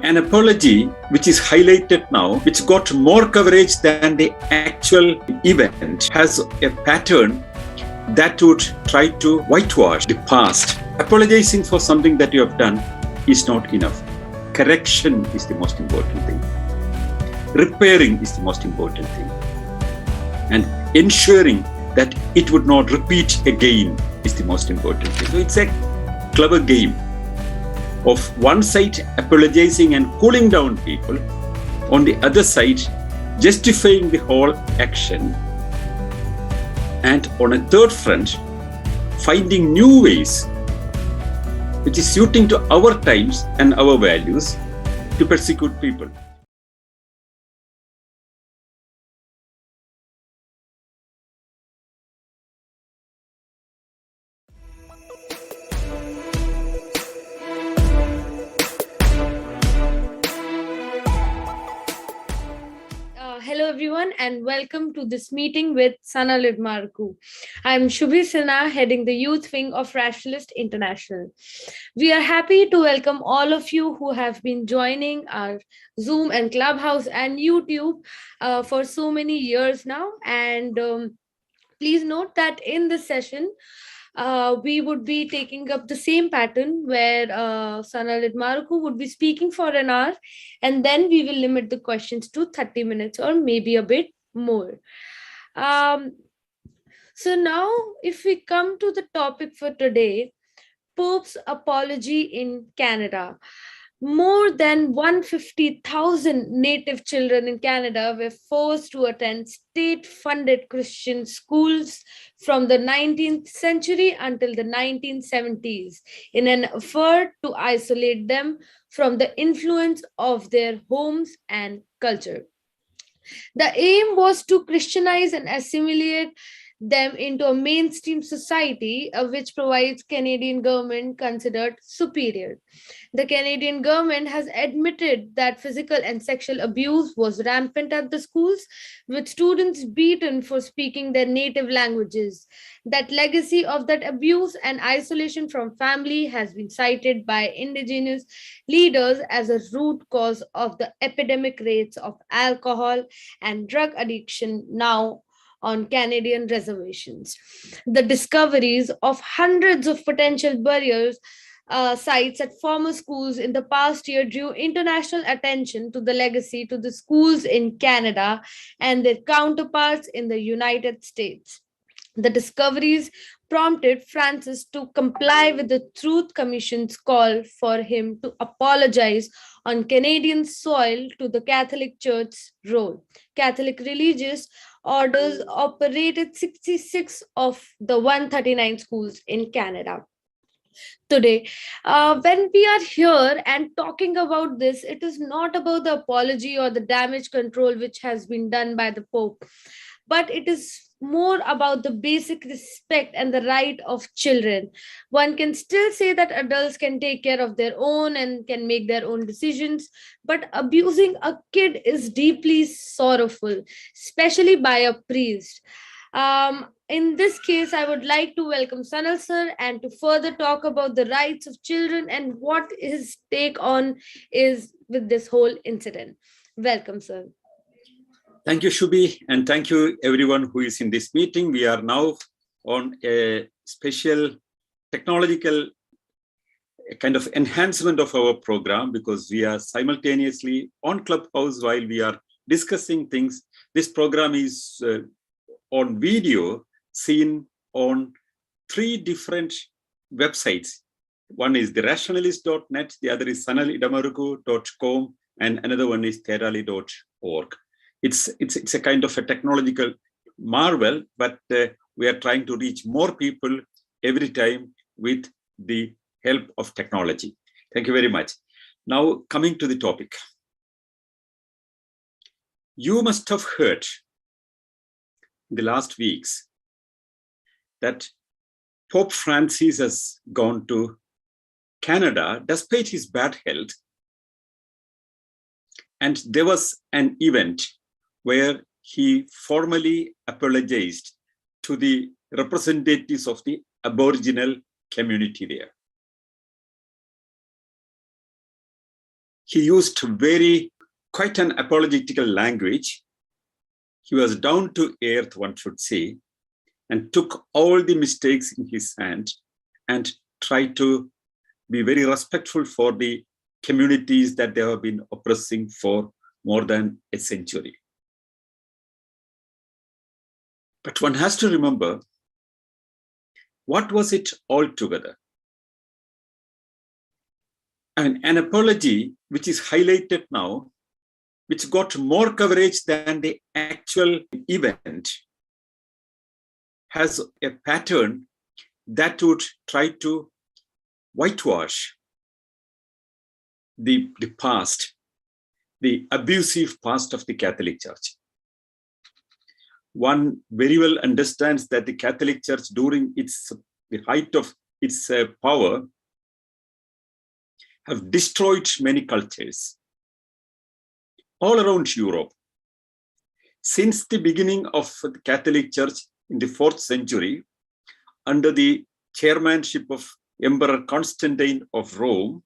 an apology which is highlighted now, which got more coverage than the actual event, has a pattern that would try to whitewash the past. Apologizing for something that you have done is not enough. Correction is the most important thing. Repairing is the most important thing. And ensuring that it would not repeat again is the most important thing. So it's a clever game of one side apologizing and cooling down people, on the other side justifying the whole action, and on a third front finding new ways which is suiting to our times and our values to persecute people. Hello everyone and welcome to this meeting with Sanal Edamaruku. I'm Shubhi Sinha, heading the youth wing of Rationalist International. We are happy to welcome all of you who have been joining our Zoom and Clubhouse and YouTube for so many years now. And please note that in this session, we would be taking up the same pattern where Sanal Edamaruku would be speaking for an hour, and then we will limit the questions to 30 minutes or maybe a bit more. So now, if we come to the topic for today, Pope's apology in Canada. More than 150,000 native children in Canada were forced to attend state-funded Christian schools from the 19th century until the 1970s in an effort to isolate them from the influence of their homes and culture. The aim was to Christianize and assimilate them into a mainstream society which provides Canadian government considered superior. The Canadian government has admitted that physical and sexual abuse was rampant at the schools, with students beaten for speaking their native languages. That legacy of that abuse and isolation from family has been cited by Indigenous leaders as a root cause of the epidemic rates of alcohol and drug addiction now on Canadian reservations. The discoveries of hundreds of potential burials sites at former schools in the past year drew international attention to the legacy to the schools in Canada and their counterparts in the United States. The discoveries prompted Francis to comply with the Truth Commission's call for him to apologize on Canadian soil to the Catholic Church's role. Catholic religious orders operated 66 of the 139 schools in Canada. Today, when we are here and talking about this, it is not about the apology or the damage control which has been done by the Pope, but it is more about the basic respect and the right of children. One can still say that adults can take care of their own and can make their own decisions, but abusing a kid is deeply sorrowful, especially by a priest. In this case, I would like to welcome Sanal sir and to further talk about the rights of children and what his take on is with this whole incident. Welcome, sir. Thank you, Shubhi, and thank you everyone who is in this meeting. We are now on a special technological kind of enhancement of our program because we are simultaneously on Clubhouse while we are discussing things. This program is on video seen on 3 different websites. One is the Rationalist.net, the other is sanalidamaruku.com, and another one is terali.org. It's a kind of a technological marvel, but we are trying to reach more people every time with the help of technology. Thank you very much. Now, coming to the topic. You must have heard in the last weeks that Pope Francis has gone to Canada despite his bad health. And there was an event where he formally apologized to the representatives of the Aboriginal community there. He used quite an apologetical language. He was down to earth, one should say, and took all the mistakes in his hand and tried to be very respectful for the communities that they have been oppressing for more than a century. But one has to remember, what was it altogether? And an apology which is highlighted now, which got more coverage than the actual event, has a pattern that would try to whitewash the past, the abusive past of the Catholic Church. One very well understands that the Catholic Church, during the height of its power, have destroyed many cultures all around Europe. Since the beginning of the Catholic Church in the 4th century, under the chairmanship of Emperor Constantine of Rome,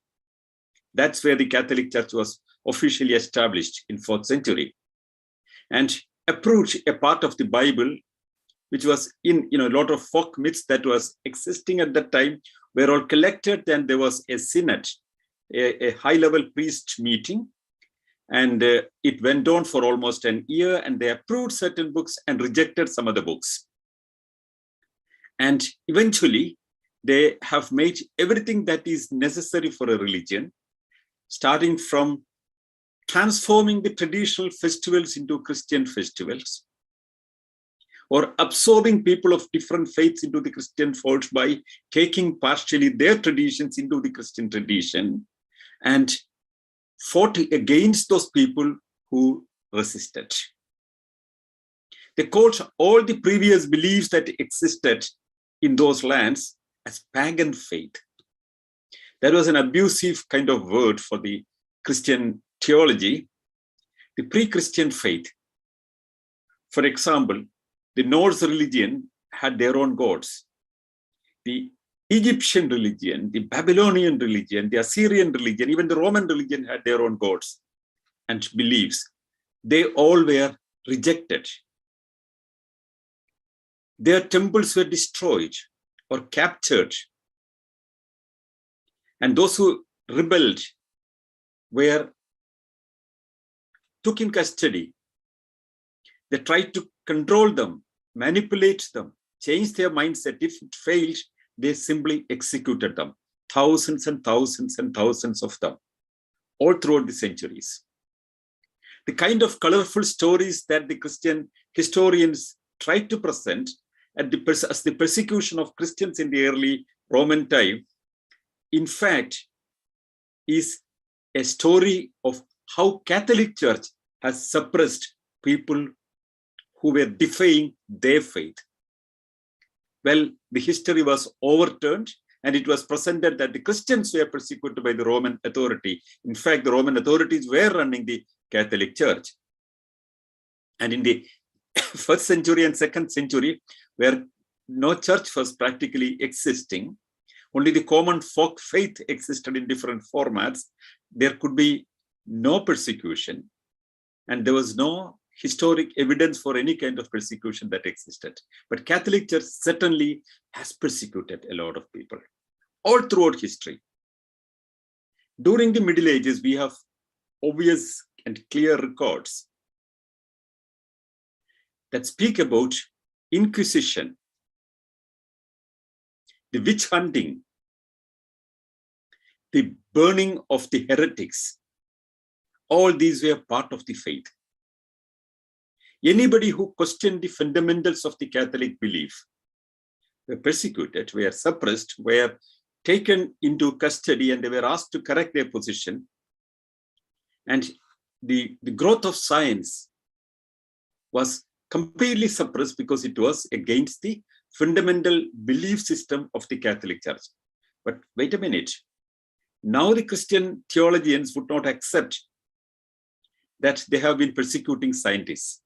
that's where the Catholic Church was officially established in 4th century, and approved a part of the Bible, which was in a lot of folk myths that was existing at that time, were all collected, and there was a synod, a high-level priest meeting, and it went on for almost an year, and they approved certain books and rejected some other books. And eventually, they have made everything that is necessary for a religion, starting from transforming the traditional festivals into Christian festivals, or absorbing people of different faiths into the Christian fold by taking partially their traditions into the Christian tradition, and fought against those people who resisted. They called all the previous beliefs that existed in those lands as pagan faith. That was an abusive kind of word for the Christian theology, the pre-Christian faith. For example, the Norse religion had their own gods. The Egyptian religion, the Babylonian religion, the Assyrian religion, even the Roman religion had their own gods and beliefs. They all were rejected. Their temples were destroyed or captured. And those who rebelled were took in custody. They tried to control them, manipulate them, change their mindset. If it failed, they simply executed them. Thousands and thousands and thousands of them, all throughout the centuries. The kind of colorful stories that the Christian historians tried to present as the persecution of Christians in the early Roman time, in fact, is a story of how Catholic Church has suppressed people who were defying their faith. Well, the history was overturned, and it was presented that the Christians were persecuted by the Roman authority. In fact, the Roman authorities were running the Catholic Church. And in the 1st century and 2nd century, where no church was practically existing, only the common folk faith existed in different formats, there could be no persecution, and there was no historic evidence for any kind of persecution that existed. But Catholic Church certainly has persecuted a lot of people all throughout history. During the Middle Ages, we have obvious and clear records that speak about Inquisition, the witch hunting, the burning of the heretics. All these were part of the faith. Anybody who questioned the fundamentals of the Catholic belief were persecuted, were suppressed, were taken into custody, and they were asked to correct their position. And the growth of science was completely suppressed because it was against the fundamental belief system of the Catholic Church. But wait a minute. Now the Christian theologians would not accept that they have been persecuting scientists.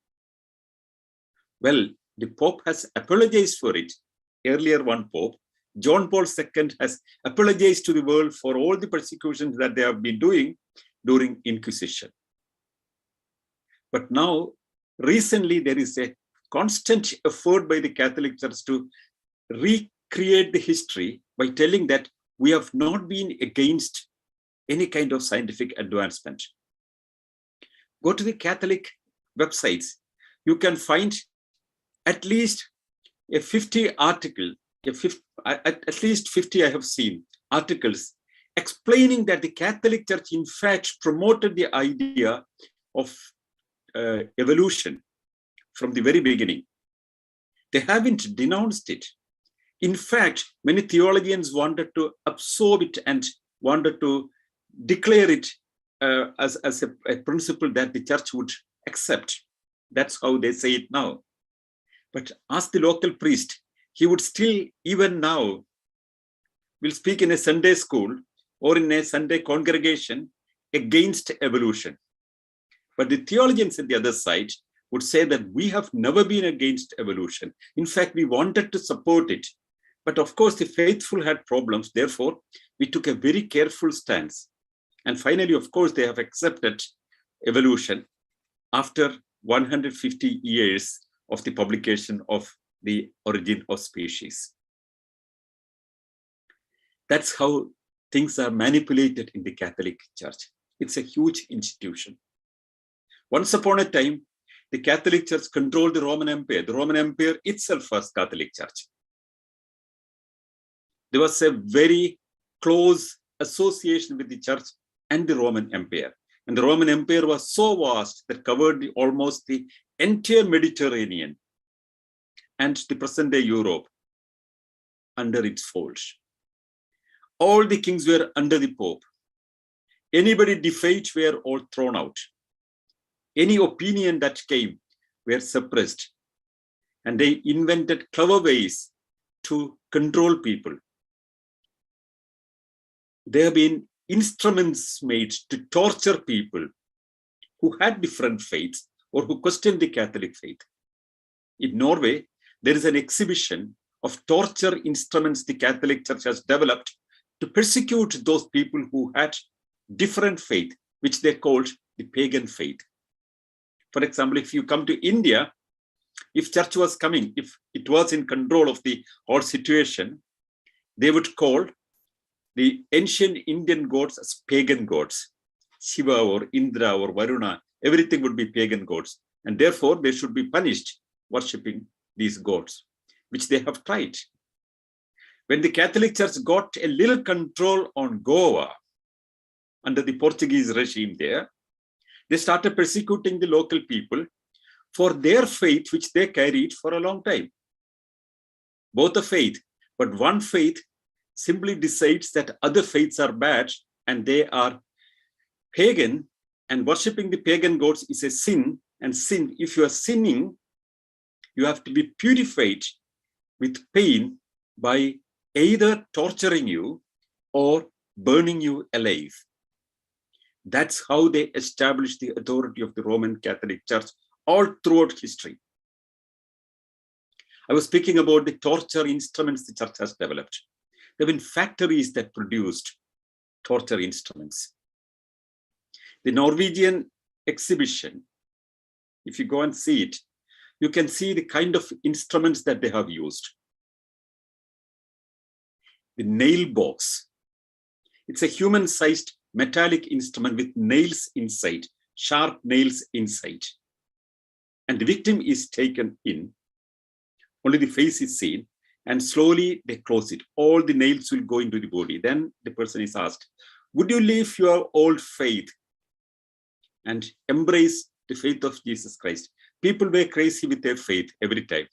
Well, the Pope has apologized for it. Earlier one Pope, John Paul II, has apologized to the world for all the persecutions that they have been doing, during Inquisition. But now, recently, there is a constant effort by the Catholic Church to recreate the history by telling that we have not been against any kind of scientific advancement. Go to the Catholic websites. You can find at least a 50 article, at least 50 I have seen articles explaining that the Catholic Church in fact promoted the idea of evolution from the very beginning. They haven't denounced it. In fact, many theologians wanted to absorb it and wanted to declare it as a principle that the church would accept. That's how they say it now. But ask the local priest, he would still, even now, will speak in a Sunday school or in a Sunday congregation against evolution. But the theologians on the other side would say that we have never been against evolution. In fact, we wanted to support it. But of course, the faithful had problems. Therefore, we took a very careful stance. And finally, of course, they have accepted evolution after 150 years of the publication of The Origin of Species. That's how things are manipulated in the Catholic Church. It's a huge institution. Once upon a time, the Catholic Church controlled the Roman Empire. The Roman Empire itself was Catholic Church. There was a very close association with the church and the Roman Empire. And the Roman Empire was so vast that covered almost the entire Mediterranean and the present-day Europe under its fold. All the kings were under the Pope. Anybody defied were all thrown out. Any opinion that came were suppressed. And they invented clever ways to control people. There have been instruments made to torture people who had different faiths or who questioned the Catholic faith. In Norway, there is an exhibition of torture instruments the Catholic Church has developed to persecute those people who had different faith, which they called the pagan faith. For example, if you come to India, if church was coming, if it was in control of the whole situation, they would call the ancient Indian gods as pagan gods. Shiva or Indra or Varuna, everything would be pagan gods. And therefore, they should be punished worshipping these gods, which they have tried. When the Catholic Church got a little control on Goa under the Portuguese regime there, they started persecuting the local people for their faith, which they carried for a long time. Both a faith, but one faith simply decides that other faiths are bad and they are pagan, and worshipping the pagan gods is a sin. And sin, if you are sinning, you have to be purified with pain by either torturing you or burning you alive. That's how they established the authority of the Roman Catholic Church all throughout history. I was speaking about the torture instruments the church has developed. There have been factories that produced torture instruments. The Norwegian exhibition, if you go and see it, you can see the kind of instruments that they have used. The nail box. It's a human-sized metallic instrument with nails inside, sharp nails inside. And the victim is taken in. Only the face is seen, and slowly they close it. All the nails will go into the body. Then the person is asked, would you leave your old faith and embrace the faith of Jesus Christ? People were crazy with their faith every time,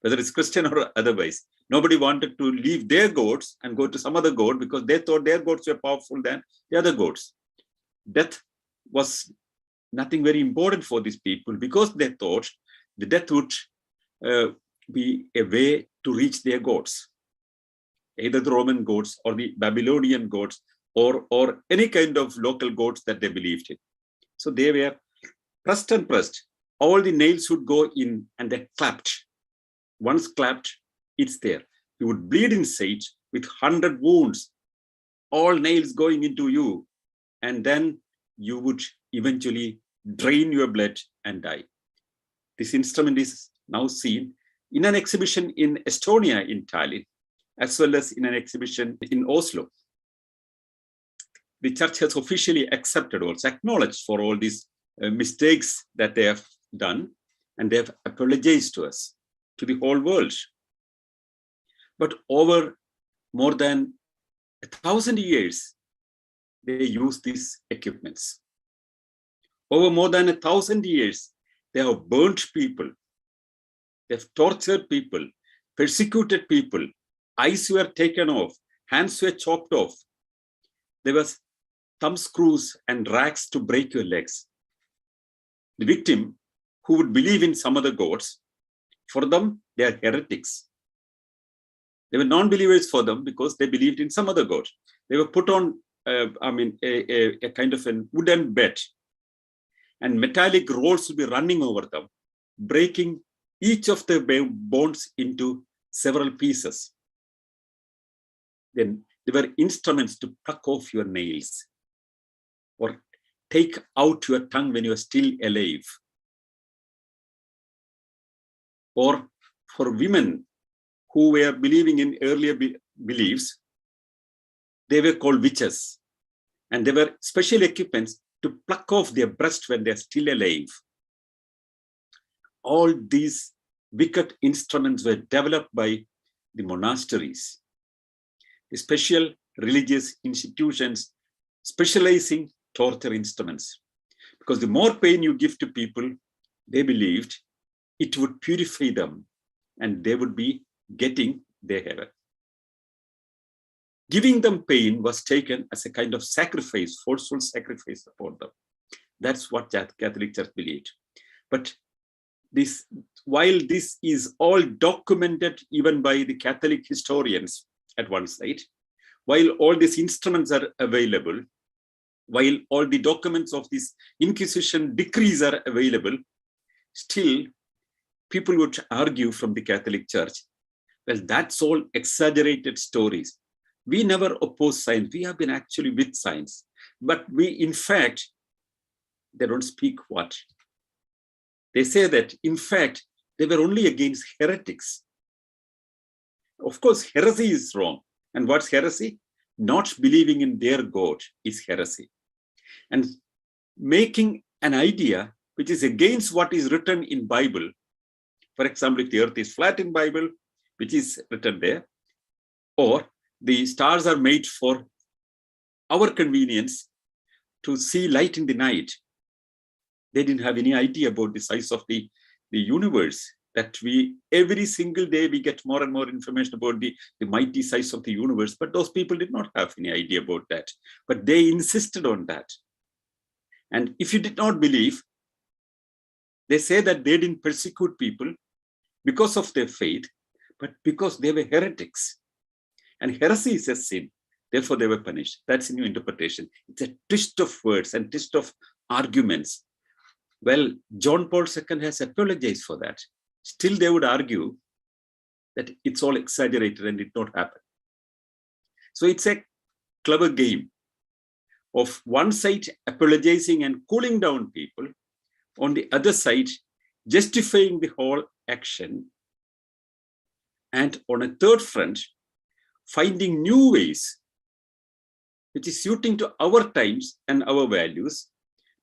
whether it's Christian or otherwise. Nobody wanted to leave their gods and go to some other god because they thought their gods were powerful than the other gods. Death was nothing very important for these people because they thought the death would be a way to reach their gods, either the Roman gods or the Babylonian gods or any kind of local gods that they believed in. So they were pressed and pressed. All the nails would go in and they clapped. Once clapped, it's there. You would bleed inside with 100 wounds, all nails going into you. And then you would eventually drain your blood and die. This instrument is now seen in an exhibition in Estonia, in Tallinn, as well as in an exhibition in Oslo. The church has officially accepted, also acknowledged for all these mistakes that they have done, and they have apologized to us, to the whole world. But over more than 1,000 years, they use these equipments. Over more than 1,000 years, they have burnt people, they have tortured people, persecuted people, eyes were taken off, hands were chopped off. There was thumb screws and racks to break your legs. The victim who would believe in some other gods, for them, they are heretics. They were non-believers for them because they believed in some other god. They were put on, a kind of a wooden bed, and metallic rolls would be running over them, breaking each of the bones into several pieces. Then there were instruments to pluck off your nails or take out your tongue when you are still alive. Or for women who were believing in earlier beliefs, they were called witches. And there were special equipments to pluck off their breast when they're still alive. All these wicked instruments were developed by the monasteries, the special religious institutions specializing torture instruments. Because the more pain you give to people, they believed it would purify them and they would be getting their heaven. Giving them pain was taken as a kind of sacrifice, forceful sacrifice upon them. That's what the Catholic Church believed. But this, while this is all documented even by the Catholic historians at one side, while all these instruments are available, while all the documents of this Inquisition decrees are available, still people would argue from the Catholic Church, well, that's all exaggerated stories. We never oppose science. We have been actually with science. But we, in fact, they don't speak what? They say that, in fact, they were only against heretics. Of course, heresy is wrong. And what's heresy? Not believing in their God is heresy. And making an idea which is against what is written in Bible. For example, if the earth is flat in Bible, which is written there, or the stars are made for our convenience to see light in the night. They didn't have any idea about the size of the universe, that we, every single day, we get more and more information about the mighty size of the universe. But those people did not have any idea about that. But they insisted on that. And if you did not believe, they say that they didn't persecute people because of their faith, but because they were heretics. And heresy is a sin. Therefore, they were punished. That's a new interpretation. It's a twist of words and twist of arguments. Well, John Paul II has apologized for that. Still, they would argue that it's all exaggerated and it did not happen. So it's a clever game of one side apologizing and cooling down people, on the other side justifying the whole action, and on a third front, finding new ways, which is suiting to our times and our values,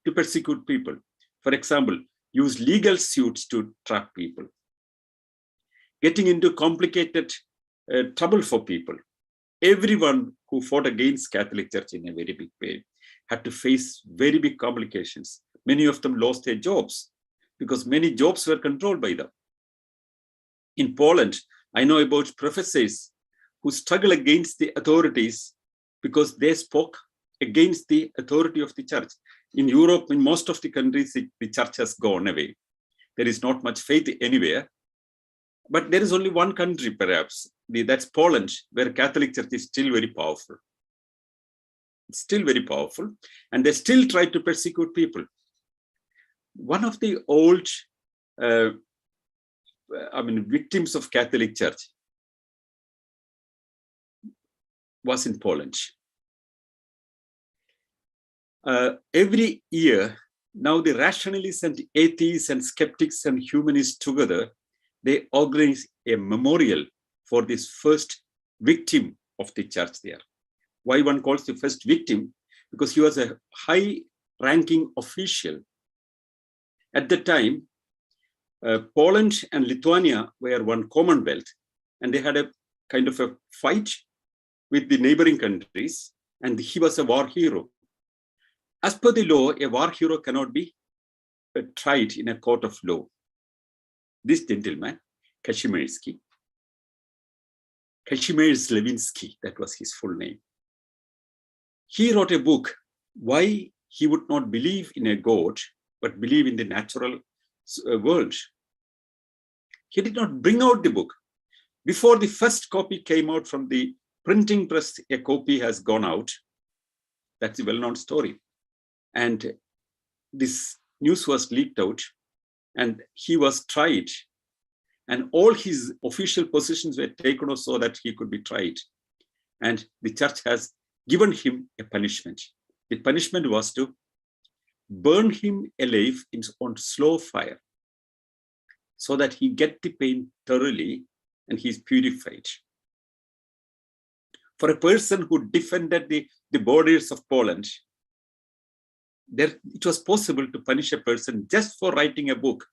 to persecute people. For example, use legal suits to trap people, getting into complicated trouble for people. Everyone who fought against Catholic Church in a very big way had to face very big complications. Many of them lost their jobs because many jobs were controlled by them. In Poland, I know about professors who struggle against the authorities because they spoke against the authority of the church. In Europe, in most of the countries, the church has gone away. There is not much faith anywhere. But there is only one country, perhaps, that's Poland, where Catholic Church is still very powerful. It's still very powerful, and they still try to persecute people. One of the old, victims of Catholic Church was in Poland. Every year, now the rationalists and atheists and skeptics and humanists together, they organize a memorial for this first victim of the church there. Why one calls the first victim? Because he was a high-ranking official. At the time, Poland and Lithuania were one commonwealth, and they had a kind of a fight with the neighboring countries, and he was a war hero. As per the law, a war hero cannot be tried in a court of law. This gentleman, Kazimierz Lewinsky, that was his full name. He wrote a book, why he would not believe in a God, but believe in the natural world. He did not bring out the book. Before the first copy came out from the printing press, a copy has gone out. That's a well-known story. And this news was leaked out, and he was tried. And all his official positions were taken off so that he could be tried. And the church has given him a punishment. The punishment was to burn him alive on slow fire so that he get the pain thoroughly and he's purified. For a person who defended the borders of Poland, it was possible to punish a person just for writing a book,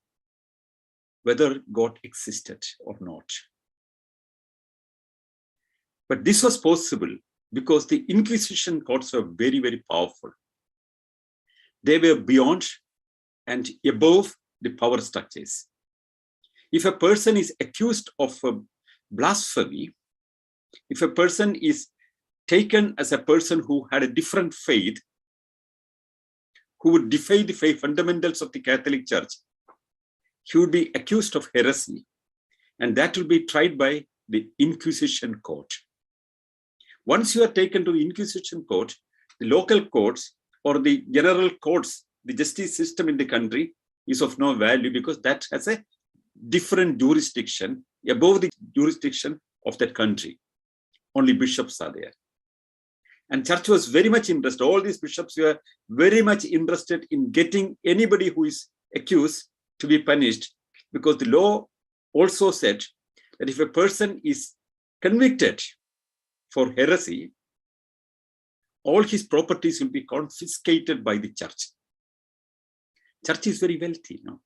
whether God existed or not. But this was possible because the Inquisition courts were very, very powerful. They were beyond and above the power structures. If a person is accused of blasphemy, if a person is taken as a person who had a different faith, who would defy the faith fundamentals of the Catholic Church, he would be accused of heresy, and that will be tried by the Inquisition court. Once you are taken to the Inquisition court, the local courts or the general courts, the justice system in the country is of no value because that has a different jurisdiction above the jurisdiction of that country. Only bishops are there. And church was very much interested. All these bishops were very much interested in getting anybody who is accused to be punished, because the law also said that if a person is convicted for heresy, all his properties will be confiscated by the church. Church is very wealthy, no?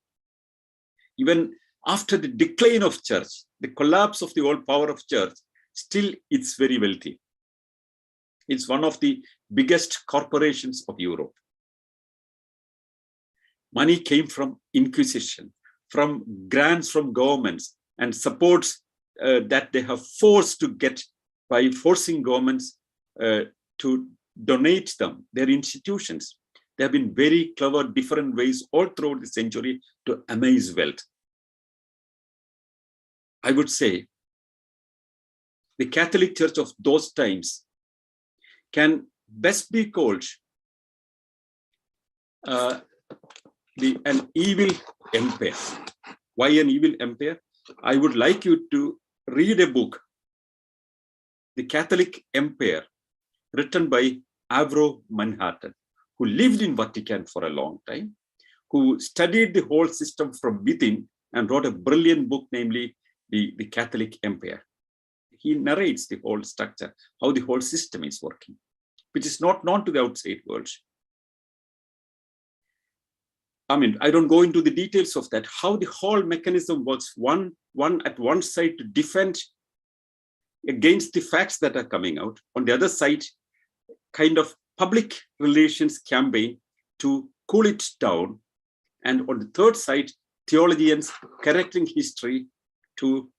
Even after the decline of church, the collapse of the old power of church, still it's very wealthy. It's one of the biggest corporations of Europe. Money came from Inquisition, from grants from governments, and supports that they have forced to get by forcing governments to donate them, their institutions. There have been very clever, different ways all throughout the century to amass wealth. I would say the Catholic Church of those times can best be called an evil empire. Why an evil empire? I would like you to read a book, The Catholic Empire, written by Avro Manhattan, who lived in Vatican for a long time, who studied the whole system from within and wrote a brilliant book, namely the Catholic Empire. He narrates the whole structure, how the whole system is working, which is not known to the outside world. I mean, I don't go into the details of that, how the whole mechanism works, one at one side to defend against the facts that are coming out, on the other side, kind of public relations campaign to cool it down, and on the third side, theologians correcting history to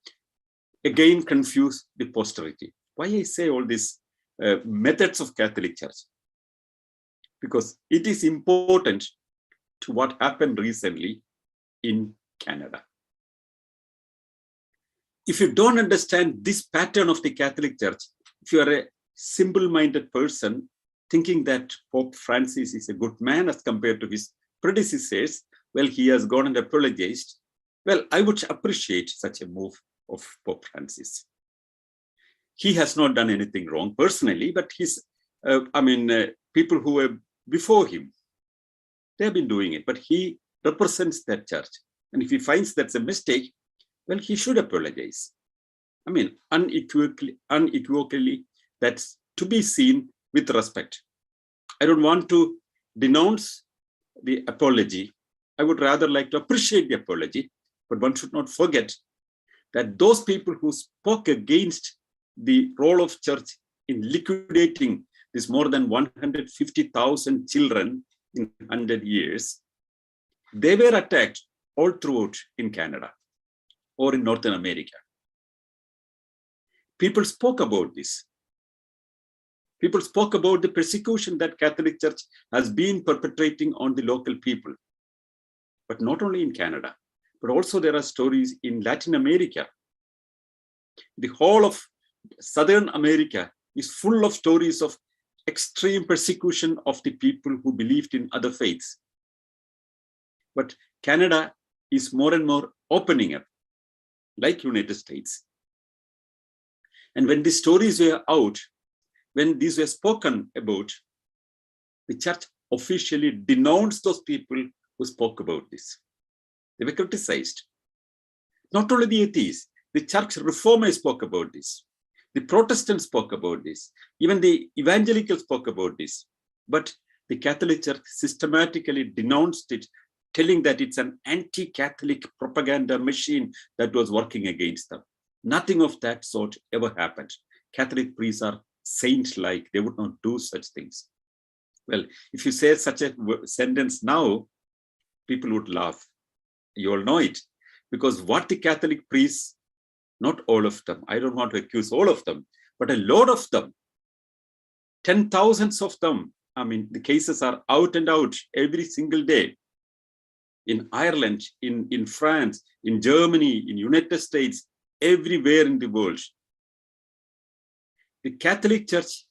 again confuse the posterity. Why I say all these methods of Catholic Church? Because it is important to what happened recently in Canada. If you don't understand this pattern of the Catholic Church, if you are a simple-minded person thinking that Pope Francis is a good man as compared to his predecessors, well, he has gone and apologized. Well, I would appreciate such a move of Pope Francis. He has not done anything wrong personally, but his, people who have before him. They have been doing it, but he represents that church. And if he finds that's a mistake, well, he should apologize. I mean, unequivocally, that's to be seen with respect. I don't want to denounce the apology. I would rather like to appreciate the apology, but one should not forget that those people who spoke against the role of church in liquidating this more than 150,000 children in 100 years, they were attacked all throughout in Canada or in Northern America. People spoke about this. People spoke about the persecution that Catholic Church has been perpetrating on the local people. But not only in Canada, but also there are stories in Latin America. The whole of Southern America is full of stories of extreme persecution of the people who believed in other faiths. But Canada is more and more opening up, like United States. And when these stories were out, when these were spoken about, the church officially denounced those people who spoke about this. They were criticized. Not only the atheists, the church reformers spoke about this. The Protestants spoke about this. Even the evangelicals spoke about this. But the Catholic Church systematically denounced it, telling that it's an anti-Catholic propaganda machine that was working against them. Nothing of that sort ever happened. Catholic priests are saint-like. They would not do such things. Well, if you say such a sentence now, people would laugh. You all know it. Because what the Catholic priests, not all of them, I don't want to accuse all of them, but a lot of them, 10,000s of them, I mean, the cases are out and out every single day. In Ireland, in France, in Germany, in United States, everywhere in the world. The Catholic Church,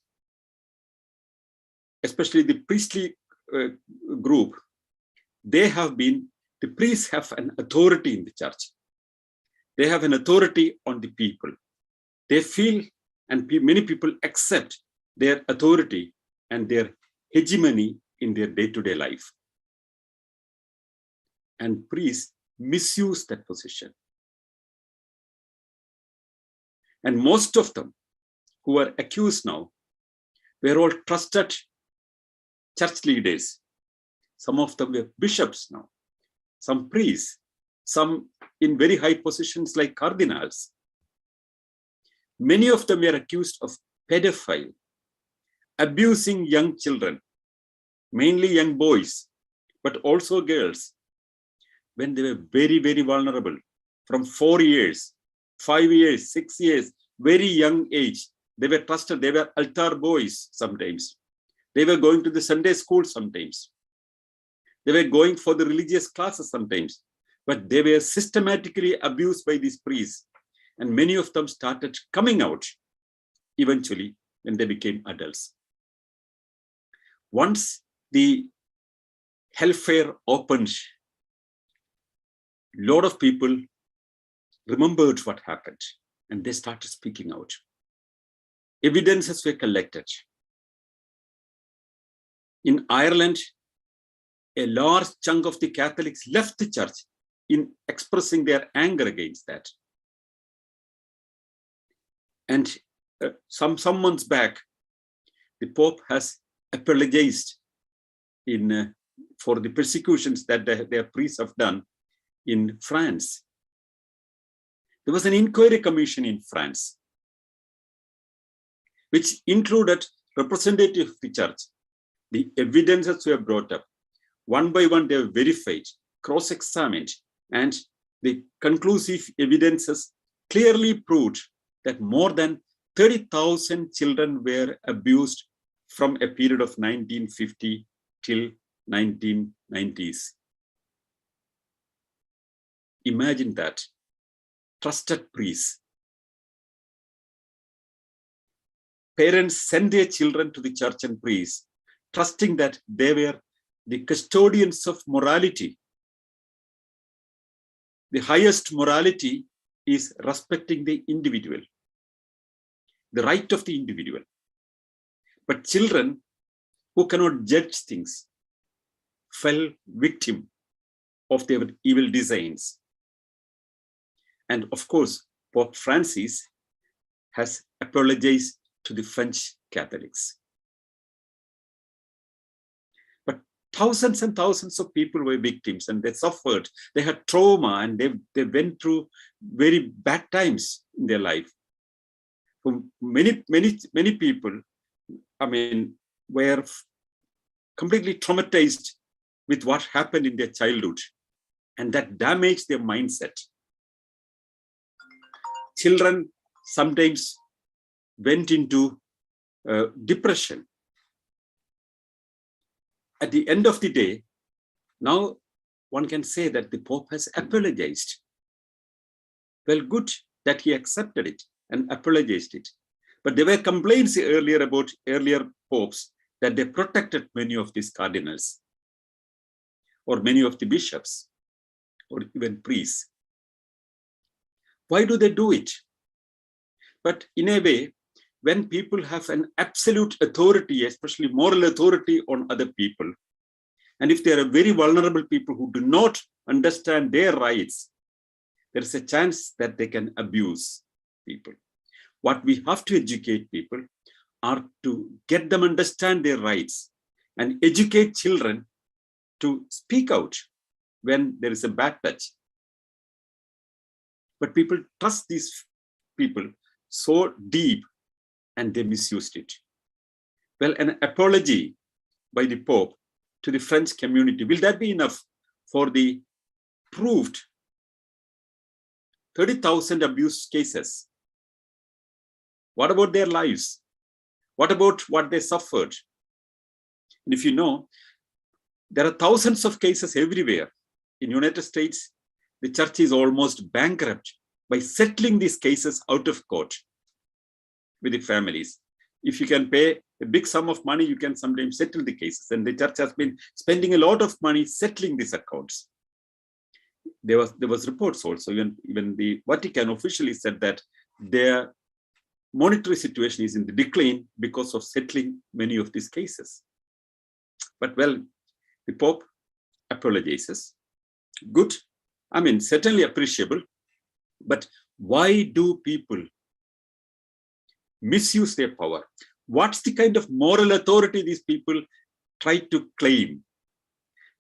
especially the priestly group, the priests have an authority in the church. They have an authority on the people. They feel, and many people accept their authority and their hegemony in their day-to-day life. And priests misuse that position. And most of them who are accused now were all trusted church leaders. Some of them were bishops now, some priests, some in very high positions like cardinals. Many of them were accused of pedophile, abusing young children, mainly young boys, but also girls, when they were very, very vulnerable, from 4 years, 5 years, 6 years, very young age. They were trusted. They were altar boys sometimes. They were going to the Sunday school sometimes. They were going for the religious classes sometimes. But they were systematically abused by these priests. And many of them started coming out eventually when they became adults. Once the hellfire opened, a lot of people remembered what happened and they started speaking out. Evidences were collected. In Ireland, a large chunk of the Catholics left the church in expressing their anger against that. And some months back, the Pope has apologized for the persecutions that their priests have done in France. There was an inquiry commission in France, which included representatives of the church. The evidences were brought up. One by one, they were verified, cross-examined, and the conclusive evidences clearly proved that more than 30,000 children were abused from a period of 1950 till 1990s. Imagine that. Trusted priests. Parents send their children to the church and priests, trusting that they were the custodians of morality. The highest morality is respecting the individual, the right of the individual. But children who cannot judge things, fell victim of their evil designs. And of course, Pope Francis has apologized to the French Catholics. But thousands and thousands of people were victims and they suffered. They had trauma and they went through very bad times in their life. Many people, were completely traumatized with what happened in their childhood, and that damaged their mindset. Children sometimes went into depression. At the end of the day, now one can say that the Pope has apologized. Well, good that he accepted it and apologized it. But there were complaints earlier about earlier popes that they protected many of these cardinals or many of the bishops or even priests. Why do they do it? But in a way, when people have an absolute authority, especially moral authority on other people, and if they are very vulnerable people who do not understand their rights, there is a chance that they can abuse people. What we have to educate people are to get them understand their rights and educate children to speak out when there is a bad touch. But people trust these people so deep and they misused it. Well, an apology by the Pope to the French community, will that be enough for the proved 30,000 abuse cases? What about their lives? What about what they suffered? And if you know, there are thousands of cases everywhere. In the United States, the church is almost bankrupt by settling these cases out of court with the families. If you can pay a big sum of money, you can sometimes settle the cases. And the church has been spending a lot of money settling these accounts. There was reports also, even the Vatican officially said that their monetary situation is in the decline because of settling many of these cases. But well, the Pope apologizes. Good. Certainly appreciable. But why do people misuse their power? What's the kind of moral authority these people try to claim?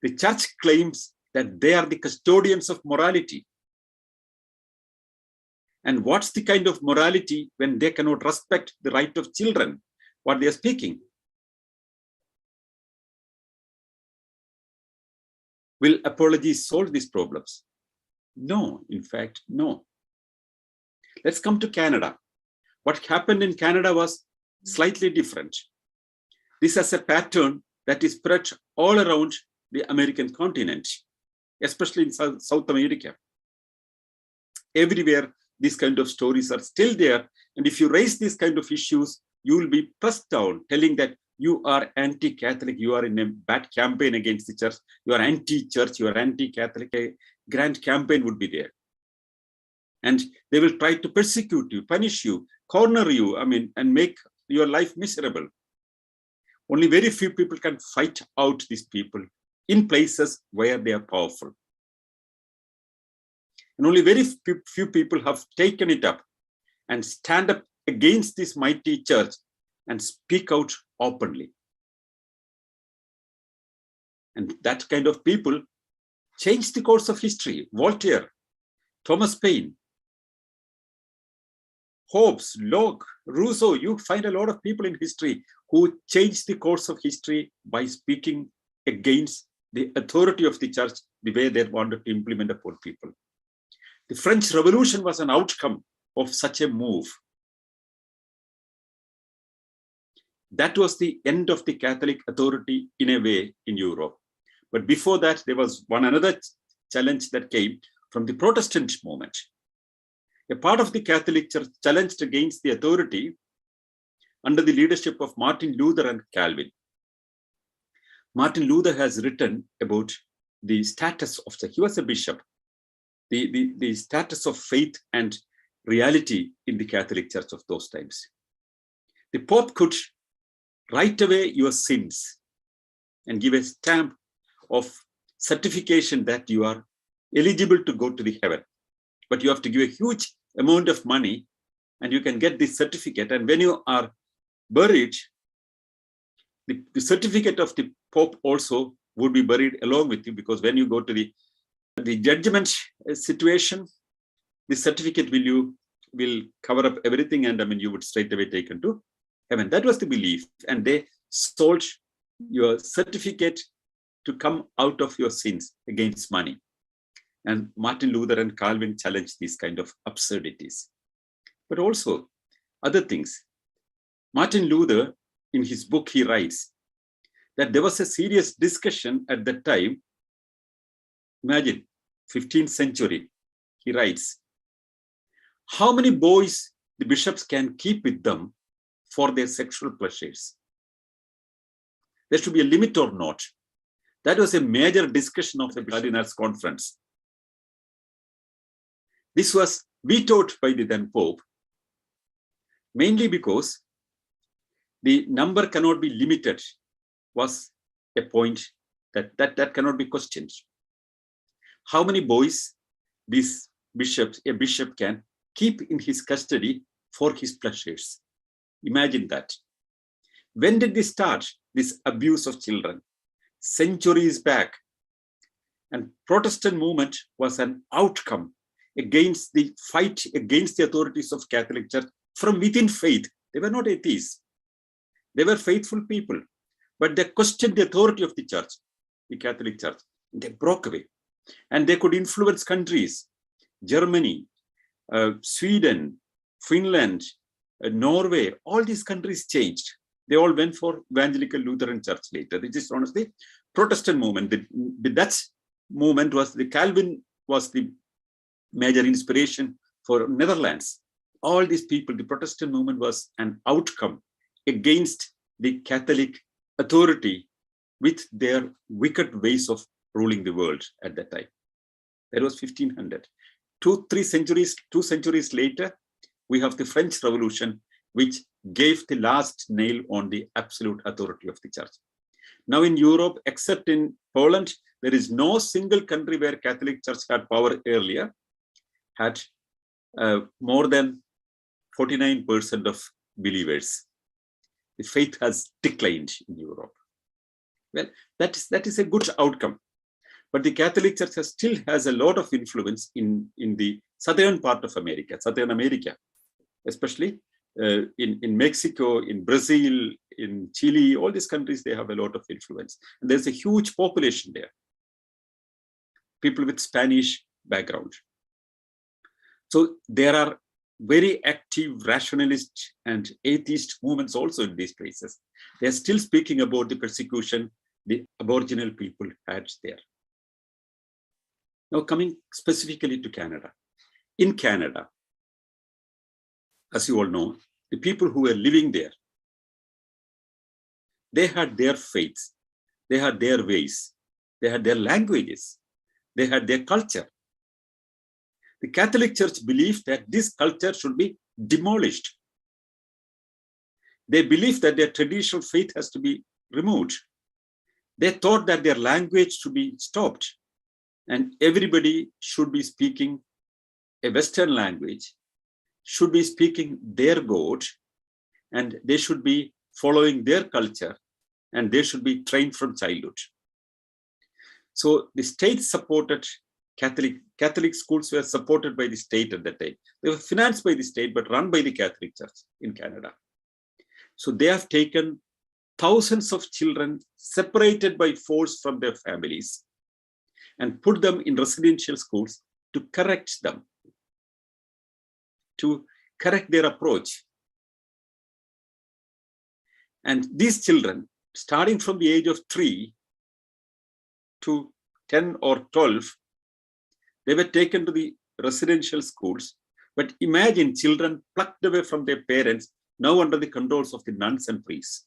The church claims that they are the custodians of morality. And what's the kind of morality when they cannot respect the right of children, what they are speaking? Will apologies solve these problems? No, in fact, no. Let's come to Canada. What happened in Canada was slightly different. This has a pattern that is spread all around the American continent, especially in South America. Everywhere, these kind of stories are still there. And if you raise these kind of issues, you will be pressed down, telling that you are anti-Catholic, you are in a bad campaign against the church, you are anti-church, you are anti-Catholic. A grand campaign would be there. And they will try to persecute you, punish you, corner you, and make your life miserable. Only very few people can fight out these people in places where they are powerful. And only very few people have taken it up and stand up against this mighty church and speak out openly. And that kind of people changed the course of history. Voltaire, Thomas Paine, Hobbes, Locke, Rousseau, you find a lot of people in history who changed the course of history by speaking against the authority of the church, the way they wanted to implement upon people. The French Revolution was an outcome of such a move. That was the end of the Catholic authority in a way in Europe. But before that, there was another challenge that came from the Protestant movement. A part of the Catholic Church challenged against the authority under the leadership of Martin Luther and Calvin. Martin Luther has written about the status of he was a bishop, the status of faith and reality in the Catholic Church of those times. The Pope could write away your sins and give a stamp of certification that you are eligible to go to the heaven. But you have to give a huge amount of money and you can get this certificate. And when you are buried, the certificate of the Pope also would be buried along with you, because when you go to the judgment situation, the certificate will cover up everything, and I mean you would straight away taken to heaven. That was the belief, and they sold your certificate to come out of your sins against money. And Martin Luther and Calvin challenged these kind of absurdities, but also other things. Martin Luther, in his book, he writes that there was a serious discussion at that time. Imagine, 15th century, he writes, how many boys the bishops can keep with them for their sexual pleasures. There should be a limit or not. That was a major discussion of the Cardinals' Conference. This was vetoed by the then Pope, mainly because the number cannot be limited, was a point that cannot be questioned. How many boys a bishop can keep in his custody for his pleasures? Imagine that. When did this start, this abuse of children? Centuries back. And Protestant movement was an outcome against the fight against the authorities of Catholic Church from within faith. They were not atheists. They were faithful people, but they questioned the authority of the church, the Catholic Church. They broke away, and they could influence countries, Germany, Sweden, Finland, Norway. All these countries changed. They all went for evangelical Lutheran church later. This is honestly Protestant movement. The Dutch movement was Calvin was the major inspiration for Netherlands. All these people, the Protestant movement was an outcome against the Catholic authority with their wicked ways of ruling the world at that time. That was 1500. Two centuries later, we have the French Revolution, which gave the last nail on the absolute authority of the church. Now in Europe, except in Poland, there is no single country where Catholic Church had power earlier, had more than 49% of believers. The faith has declined in Europe. Well, that is a good outcome. But the Catholic Church still has a lot of influence in the southern part of America, Southern America, especially in Mexico, in Brazil, in Chile. All these countries, they have a lot of influence. And there's a huge population there. People with Spanish background. So there are very active rationalist and atheist movements also in these places. They're still speaking about the persecution the Aboriginal people had there. Now coming specifically to Canada. In Canada, as you all know, the people who were living there, they had their faiths, they had their ways, they had their languages, they had their culture. The Catholic Church believed that this culture should be demolished. They believed that their traditional faith has to be removed. They thought that their language should be stopped and everybody should be speaking a Western language, should be speaking their God, and they should be following their culture, and they should be trained from childhood. So the state supported Catholic schools were supported by the state at that time. They were financed by the state, but run by the Catholic Church in Canada. So they have taken thousands of children separated by force from their families and put them in residential schools to correct them, to correct their approach. And these children, starting from the age of 3 to 10 or 12, they were taken to the residential schools. But imagine children plucked away from their parents, now under the controls of the nuns and priests.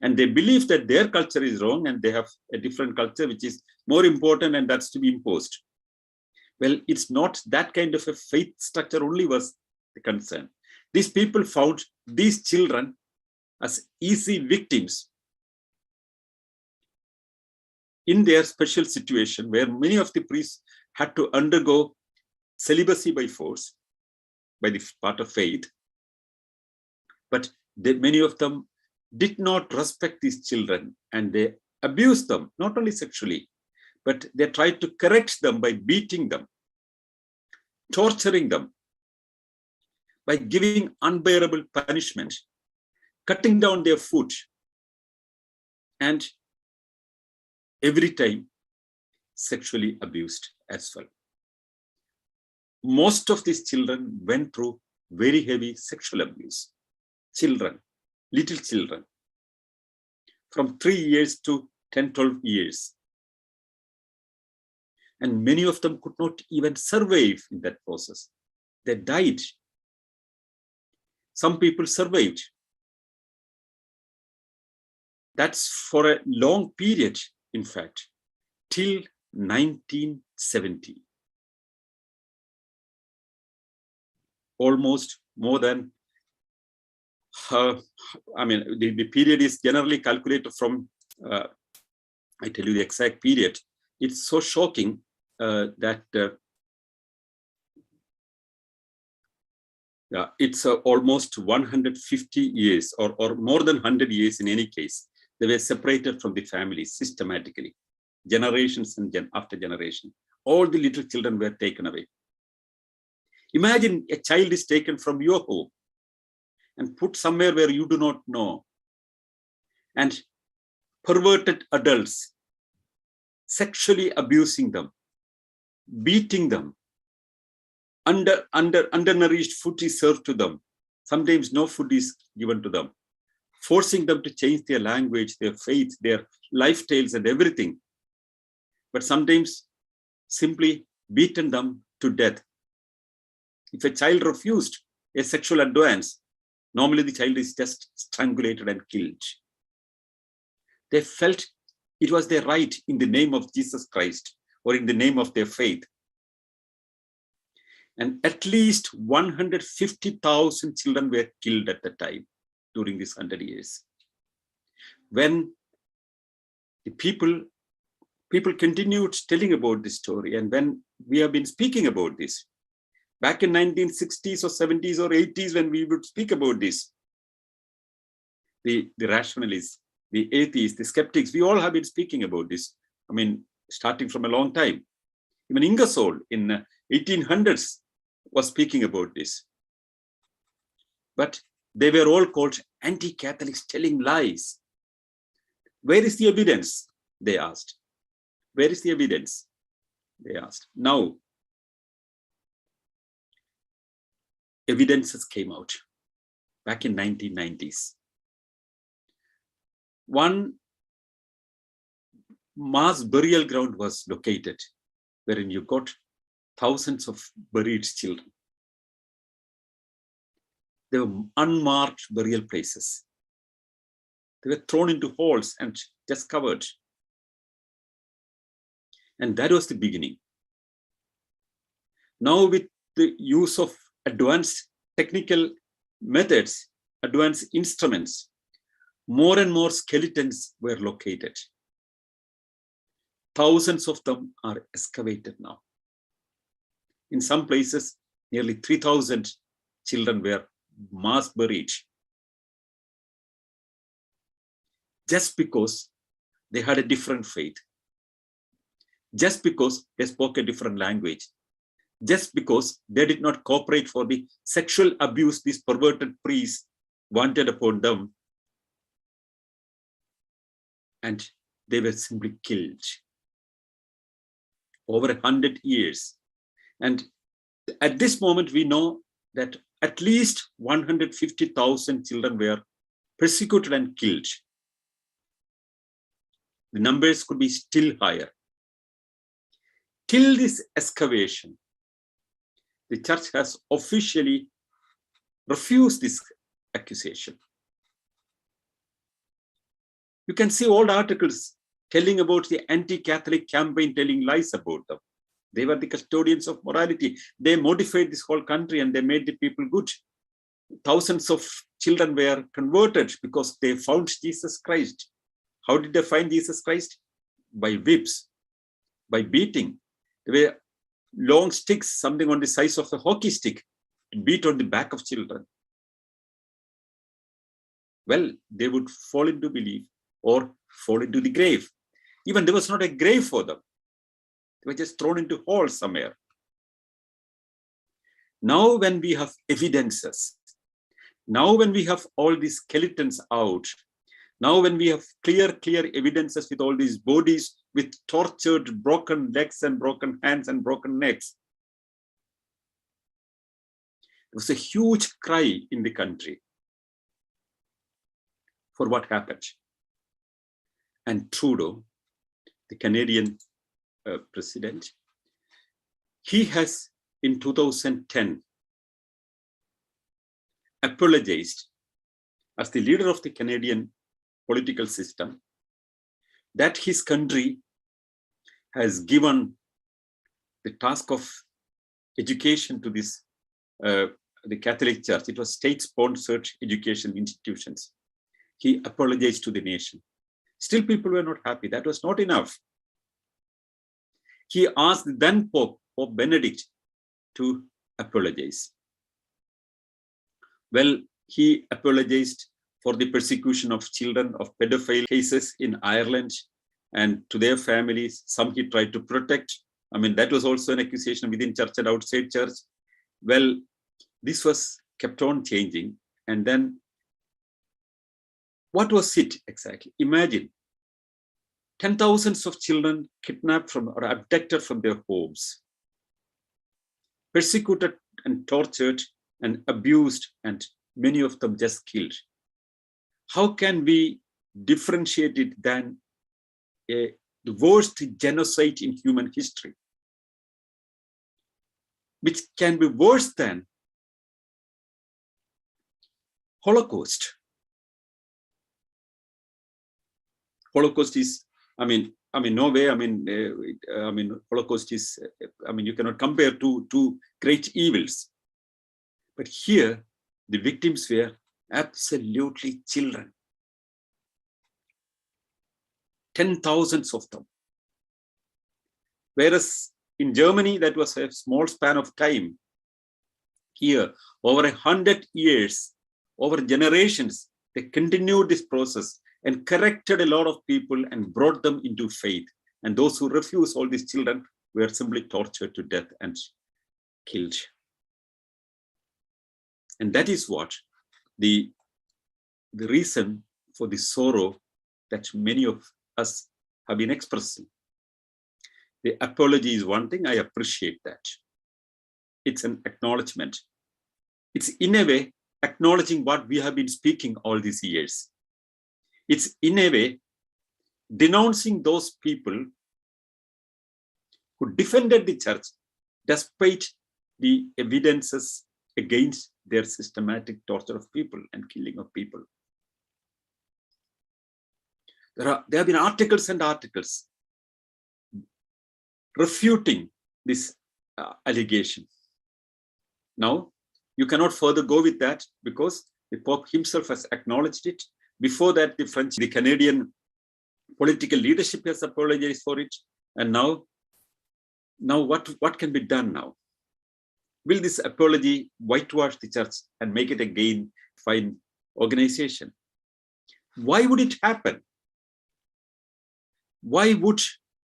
And they believe that their culture is wrong and they have a different culture which is more important and that's to be imposed. Well, it's not that kind of a faith structure only was the concern. These people found these children as easy victims in their special situation where many of the priests had to undergo celibacy by force, by the part of faith, but many of them did not respect these children and they abused them, not only sexually, but they tried to correct them by beating them, torturing them, by giving unbearable punishment, cutting down their foot, and every time sexually abused as well. Most of these children went through very heavy sexual abuse. Children, little children, from 3 years to 10, 12 years. And many of them could not even survive in that process. They died. Some people survived. That's for a long period, in fact, till 1970. Almost more than, the period is generally calculated from, I tell you the exact period. It's so shocking that it's almost 150 years or more than 100 years in any case. They were separated from the family systematically, generations and after generation. All the little children were taken away. Imagine a child is taken from your home and put somewhere where you do not know. And perverted adults sexually abusing them, beating them, undernourished food is served to them. Sometimes no food is given to them, forcing them to change their language, their faith, their lifestyles and everything. But sometimes simply beaten them to death. If a child refused a sexual advance, normally the child is just strangulated and killed. They felt it was their right in the name of Jesus Christ or in the name of their faith. And at least 150,000 children were killed at the time during these 100 years. When the people continued telling about this story, and when we have been speaking about this, back in 1960s or 70s or 80s, when we would speak about this, the rationalists, the atheists, the skeptics, we all have been speaking about this. I mean, starting from a long time. Even Ingersoll in 1800s was speaking about this. But they were all called anti-Catholics telling lies. Where is the evidence? They asked. Where is the evidence? They asked. Now, evidences came out back in 1990s. One mass burial ground was located wherein you got thousands of buried children. They were unmarked burial places. They were thrown into holes and just covered. And that was the beginning. Now, with the use of advanced technical methods, advanced instruments, more and more skeletons were located. Thousands of them are excavated now. In some places, nearly 3,000 children were mass buried. Just because they had a different faith. Just because they spoke a different language. Just because they did not cooperate for the sexual abuse these perverted priests wanted upon them. And they were simply killed. Over 100 years. And at this moment, we know that at least 150,000 children were persecuted and killed. The numbers could be still higher. Till this excavation, the church has officially refused this accusation. You can see old articles telling about the anti-Catholic campaign, telling lies about them. They were the custodians of morality. They modified this whole country and they made the people good. Thousands of children were converted because they found Jesus Christ. How did they find Jesus Christ? by whips, by beating. There were long sticks, something on the size of a hockey stick, to beat on the back of children. Well, they would fall into belief or fall into the grave. Even there was not a grave for them. They were just thrown into holes somewhere. Now when we have evidences, now when we have all these skeletons out, now when we have clear evidences with all these bodies with tortured, broken legs and broken hands and broken necks, there was a huge cry in the country for what happened. And Trudeau, the Canadian president, he has in 2010 apologized as the leader of the Canadian political system that his country has given the task of education to this the Catholic Church. It was state-sponsored education institutions. He apologized to the nation. Still, people were not happy. That was not enough. He asked the then Pope Benedict to apologize. Well, he apologized for the persecution of children, of pedophile cases in Ireland, and to their families. Some he tried to protect. I mean, that was also an accusation within church and outside church. Well, this was kept on changing. And then what was it exactly? Imagine 10,000s of children kidnapped from or abducted from their homes, persecuted and tortured and abused, and many of them just killed. How can we differentiate it than the worst genocide in human history, which can be worse than Holocaust? Holocaust is, Norway, Holocaust is, you cannot compare two great evils. But here, the victims were absolutely children. 10,000s of them. Whereas in Germany, that was a small span of time. Here, over 100 years, over generations, they continued this process and corrected a lot of people and brought them into faith. And those who refused, all these children, were simply tortured to death and killed. And that is what the reason for the sorrow that many of us have been expressing. The apology is one thing. I appreciate that. It's an acknowledgement. It's in a way acknowledging what we have been speaking all these years. It's in a way denouncing those people who defended the church despite the evidences against their systematic torture of people and killing of people. There have been articles and articles refuting this allegation. Now, you cannot further go with that because the Pope himself has acknowledged it. Before that, the Canadian political leadership has apologized for it. And now what can be done now? Will this apology whitewash the church and make it again fine organization? Why would it happen? Why would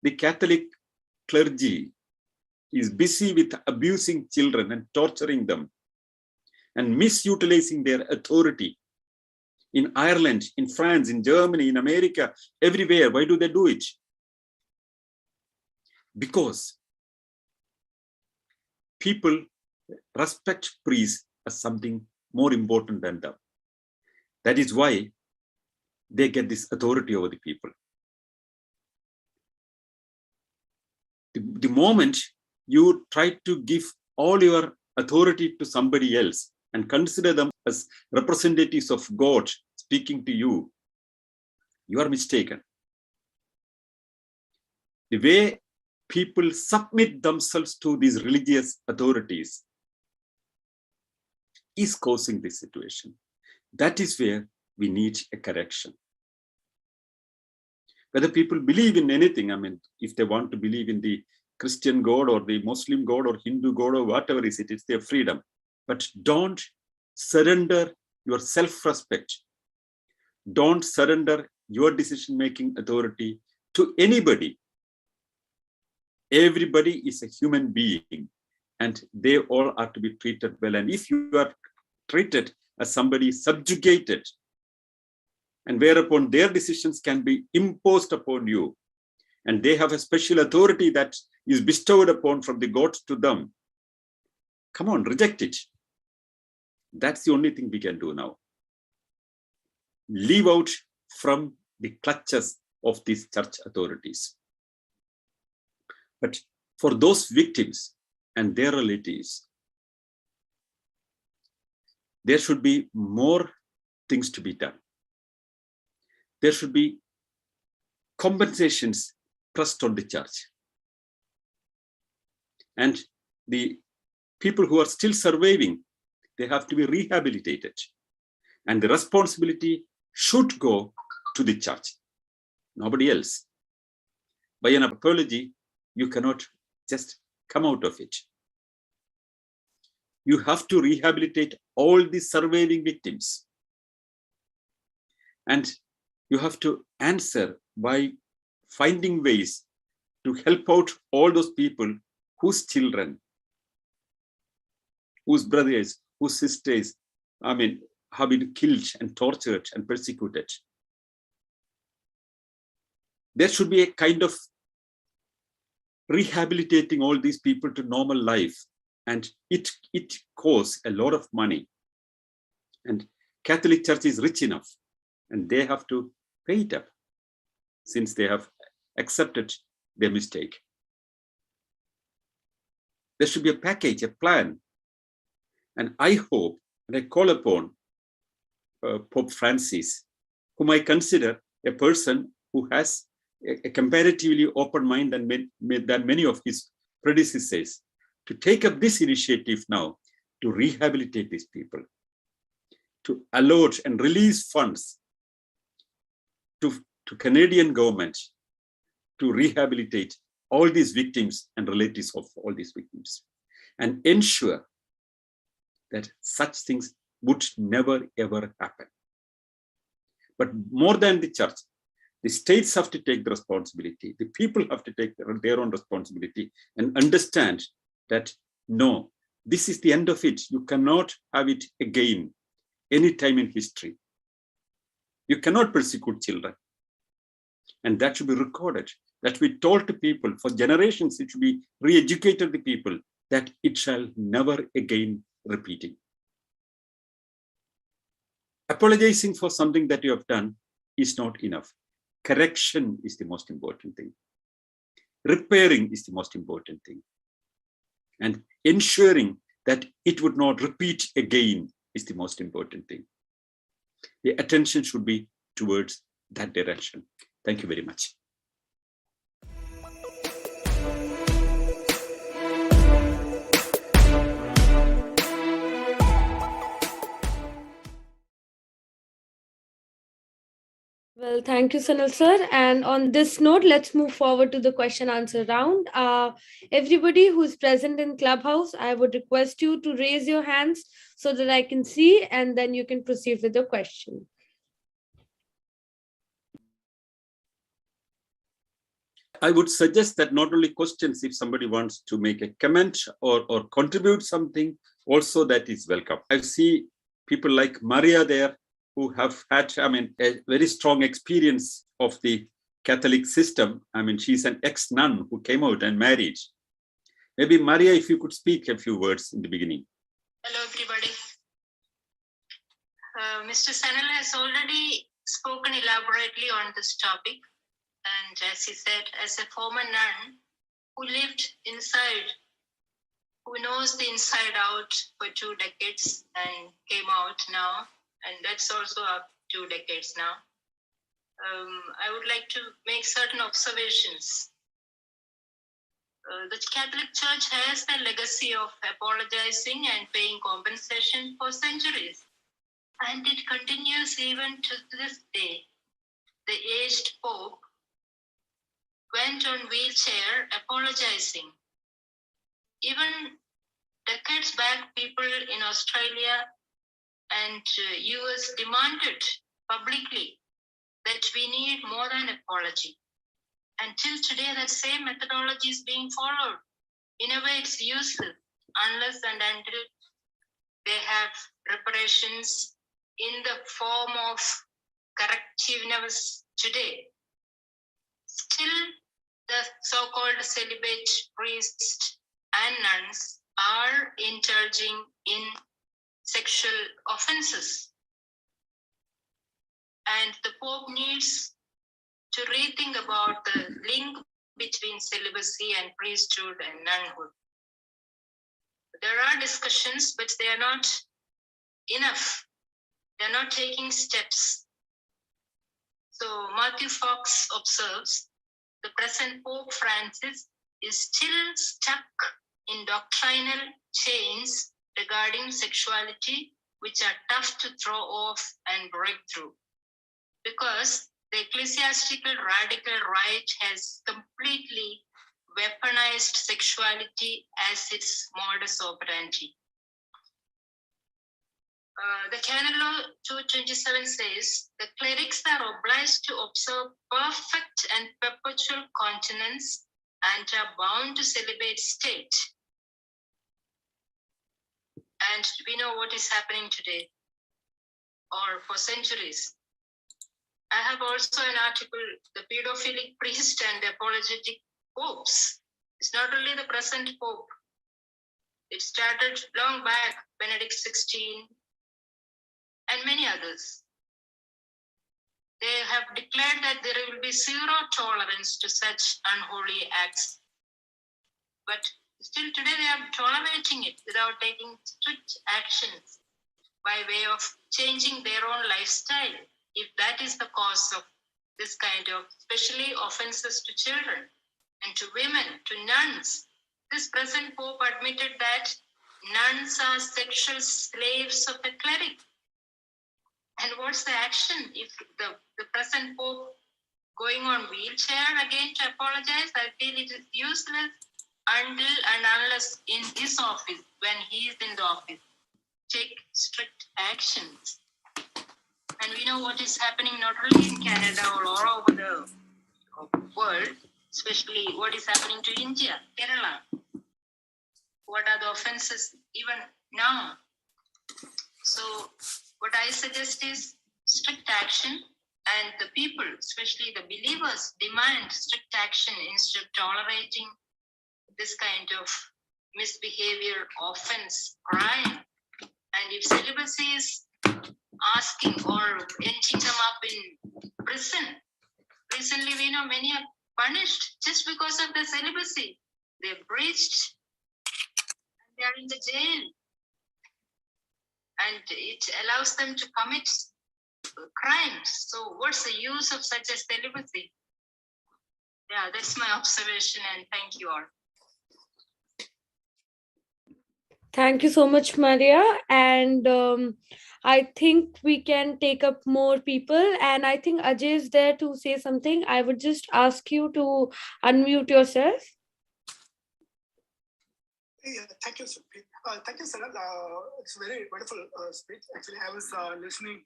the Catholic clergy is busy with abusing children and torturing them and misutilizing their authority in Ireland, in France, in Germany, in America, everywhere? Why do they do it? Because people respect priests as something more important than them. That is why they get this authority over the people. The moment you try to give all your authority to somebody else and consider them as representatives of God speaking to you, you are mistaken. The way people submit themselves to these religious authorities is causing this situation. That is where we need a correction. Whether people believe in anything, I mean, if they want to believe in the Christian God or the Muslim God or Hindu God or whatever is it, it's their freedom. But don't surrender your self-respect. Don't surrender your decision-making authority to anybody. Everybody is a human being and they all are to be treated well. And if you are treated as somebody subjugated, and whereupon their decisions can be imposed upon you, and they have a special authority that is bestowed upon from the gods to them, come on, reject it. That's the only thing we can do now. Leave out from the clutches of these church authorities. But for those victims and their relatives, there should be more things to be done. There should be compensations pressed on the church. And the people who are still surviving, they have to be rehabilitated. And the responsibility should go to the church, nobody else. By an apology, you cannot just come out of it. You have to rehabilitate all the surviving victims. And you have to answer by finding ways to help out all those people whose children, whose brothers, whose sisters, I mean, have been killed and tortured and persecuted. There should be a kind of rehabilitating all these people to normal life. And it costs a lot of money. And Catholic Church is rich enough and they have to pay it up since they have accepted their mistake. There should be a package, a plan. And I hope, and I call upon Pope Francis, whom I consider a person who has a comparatively open mind than many of his predecessors, to take up this initiative now to rehabilitate these people, to allot and release funds to Canadian government to rehabilitate all these victims and relatives of all these victims, and ensure that such things would never ever happen. But more than the church, the states have to take the responsibility. The people have to take their own responsibility and understand that no, this is the end of it. You cannot have it again any time in history. You cannot persecute children. And that should be recorded. That should be told to people for generations. It should be re-educated the people that it shall never again repeating. Apologizing for something that you have done is not enough. Correction is the most important thing. Repairing is the most important thing. And ensuring that it would not repeat again is the most important thing. The attention should be towards that direction. Thank you very much. Well, thank you, Sanal sir. And on this note, let's move forward to the question answer round. Everybody who's present in Clubhouse, I would request you to raise your hands so that I can see, and then you can proceed with the question. I would suggest that not only questions, if somebody wants to make a comment or contribute something, also that is welcome. I see people like Maria there who have had, I mean, a very strong experience of the Catholic system. I mean, she's an ex-nun who came out and married. Maybe Maria, if you could speak a few words in the beginning. Hello, everybody. Mr. Sanal has already spoken elaborately on this topic. And as he said, as a former nun who lived inside, who knows the inside out for 2 decades and came out now, and that's also up 2 decades now, I would like to make certain observations. The Catholic Church has the legacy of apologizing and paying compensation for centuries, and it continues even to this day. The aged Pope went on wheelchair apologizing. Even decades back, people in Australia and US demanded publicly that we need more than apology. Until today, that same methodology is being followed. In a way, it's useless unless and until they have reparations in the form of correctiveness today. Still, the so-called celibate priests and nuns are indulging in sexual offenses. And the Pope needs to rethink about the link between celibacy and priesthood and nunhood. There are discussions, but they are not enough. They are not taking steps. So Matthew Fox observes, the present Pope Francis is still stuck in doctrinal chains regarding sexuality, which are tough to throw off and break through. Because the ecclesiastical radical right has completely weaponized sexuality as its modus operandi. The Canon Law 227 says the clerics are obliged to observe perfect and perpetual continence and are bound to celibate state. And we know what is happening today or for centuries. I have also an article, The Pedophilic Priest and Apologetic Popes. It's not only the present Pope. It started long back, Benedict XVI, and many others. They have declared that there will be zero tolerance to such unholy acts. But still today they are tolerating it without taking strict actions by way of changing their own lifestyle, if that is the cause of this kind of, especially offenses to children and to women, to nuns. This present Pope admitted that nuns are sexual slaves of a cleric. And what's the action if the present Pope going on wheelchair again to apologize? I feel it is useless until and unless in his office, when he is in the office, take strict actions. And we know what is happening not only in Canada or all over the world, especially what is happening to India, Kerala. What are the offenses even now? So what I suggest is strict action, and the people, especially the believers, demand strict action instead of tolerating this kind of misbehavior, offense, crime. And if celibacy is asking or ending them up in prison, recently we know many are punished just because of their celibacy. They breached and they are in the jail. And it allows them to commit crimes. So what's the use of such a celibacy? Yeah, that's my observation, and thank you all. Thank you so much, Maria. And I think we can take up more people. And I think Ajay is there to say something. I would just ask you to unmute yourself. Yeah, thank you, Supreet. Thank you, Sanal. It's a very wonderful speech. Actually, I was listening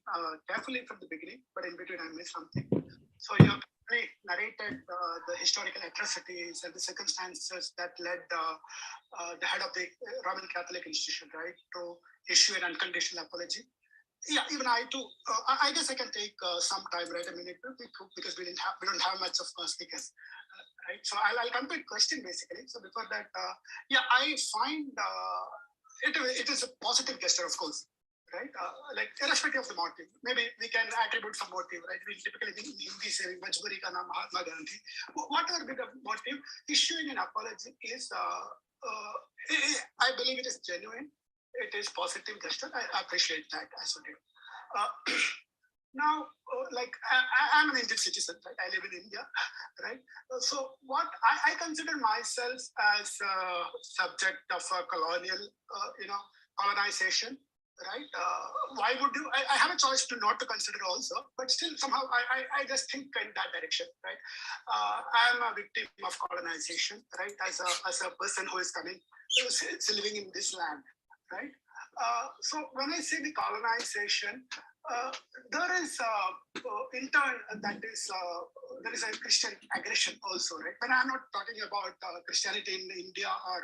carefully from the beginning, but in between I missed something. So you have narrated the historical atrocities and the circumstances that led the head of the Roman Catholic institution, right, to issue an unconditional apology. Yeah, even I too. I guess I can take some time, right? I mean, because we don't have much of speakers. Right. So I'll come to a question basically. So before that, yeah, I find it is a positive gesture, of course, right? Like irrespective of the motive, maybe we can attribute some motive, right? We typically in Hindi say Majburi ka naam Mahatma Gandhi. Whatever bit of motive, issuing an apology is, I believe it is genuine. It is positive gesture. I appreciate that as well. Now, like I'm an Indian citizen, right? I live in India, right? So what I consider myself as a subject of a colonial, colonization, right? Why would you? I have a choice to not to consider also, but still somehow I just think in that direction, right? I'm a victim of colonization, right? As a person who is coming, who's living in this land, right? So when I say the colonization, uh, there is in turn there is a Christian aggression also, right? When I'm not talking about Christianity in India or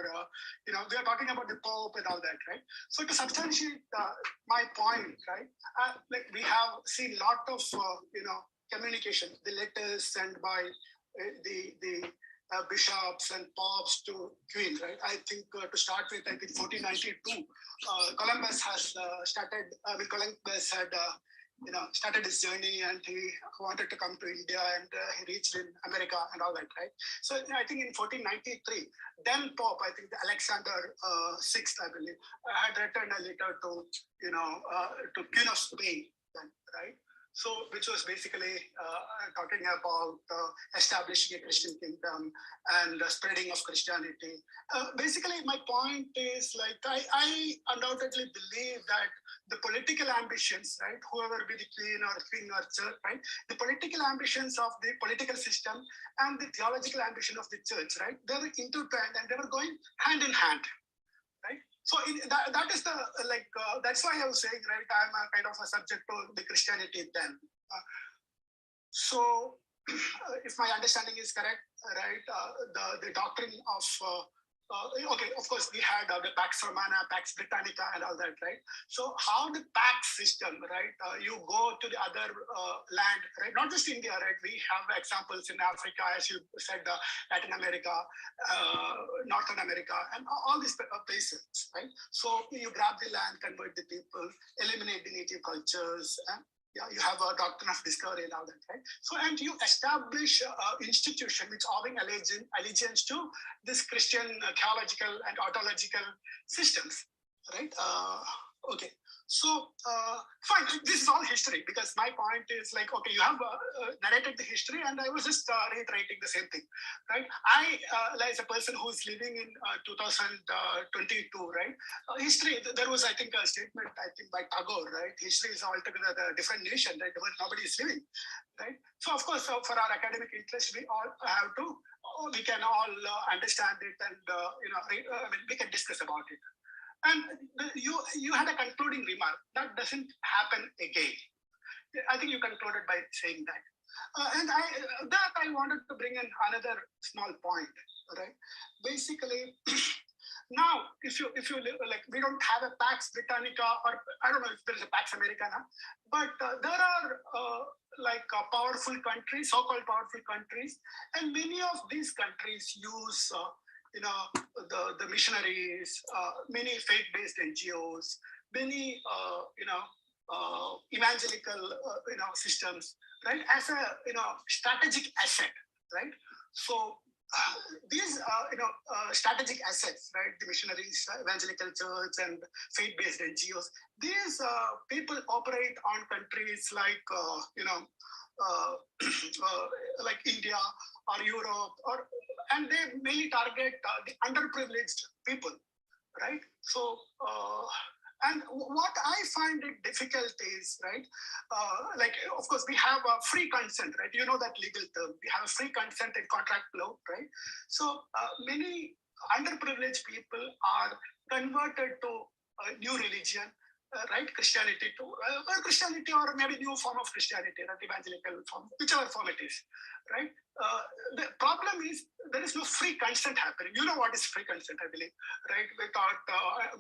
we are talking about the Pope and all that, right? So to substantiate my point, right? Like we have seen lot of communication, the letters sent by the bishops and popes to Queen, right? I think to start with, I think 1492, Columbus has started. Columbus had started his journey, and he wanted to come to India, and he reached in America and all that, right? So I think in 1493, then Pope, I think the Alexander VI, I believe, had written a letter to to Queen of Spain, then, right? So, which was basically talking about establishing a Christian kingdom and spreading of Christianity. Basically, my point is like I undoubtedly believe that the political ambitions, right, whoever be the queen or church, right, the political ambitions of the political system and the theological ambition of the church, right, they were intertwined and they were going hand in hand, right? So that is the that's why I was saying, right, I'm a kind of a subject to the Christianity then. So if my understanding is correct, right, the doctrine of okay, of course we had the Pax Romana, Pax Britannica, and all that, right? So how the Pax system, right? You go to the other land, right? Not just India, right? We have examples in Africa, as you said, Latin America, Northern America, and all these places, right? So you grab the land, convert the people, eliminate the native cultures, and you have a doctrine of discovery and all that, right? So, and you establish an institution which owing allegiance to this Christian theological and ontological systems, right? Okay. So, fine, this is all history, because my point is like, okay, you have narrated the history, and I was just reiterating the same thing, right? I, as a person who's living in 2022, right? History, there was, I think, a statement, I think, by Tagore, right? History is altogether a different nation, right, where nobody is living, right? So, of course, for our academic interest, we all have to, we can all understand it, and, I mean, we can discuss about it. And you had a concluding remark that doesn't happen again. I think you concluded by saying that. And I wanted to bring in another small point, right? Basically, now if you like, we don't have a Pax Britannica, or I don't know if there is a Pax Americana, but there are powerful countries, so-called powerful countries, and many of these countries use the missionaries, many faith-based NGOs, many evangelical systems, right, as a strategic asset, right? So these strategic assets, right, the missionaries, evangelical church, and faith-based NGOs, these people operate on countries like like India or Europe, and they mainly target the underprivileged people, right? So, and what I find it difficult is, right, like, of course, we have a free consent, right? You know that legal term. We have a free consent in contract law, right? So many underprivileged people are converted to a new religion, right? Christianity to Christianity, or maybe new form of Christianity, right? Evangelical form, whichever form it is, right? The problem is there is no free consent happening. You know what is free consent, I believe, right? Without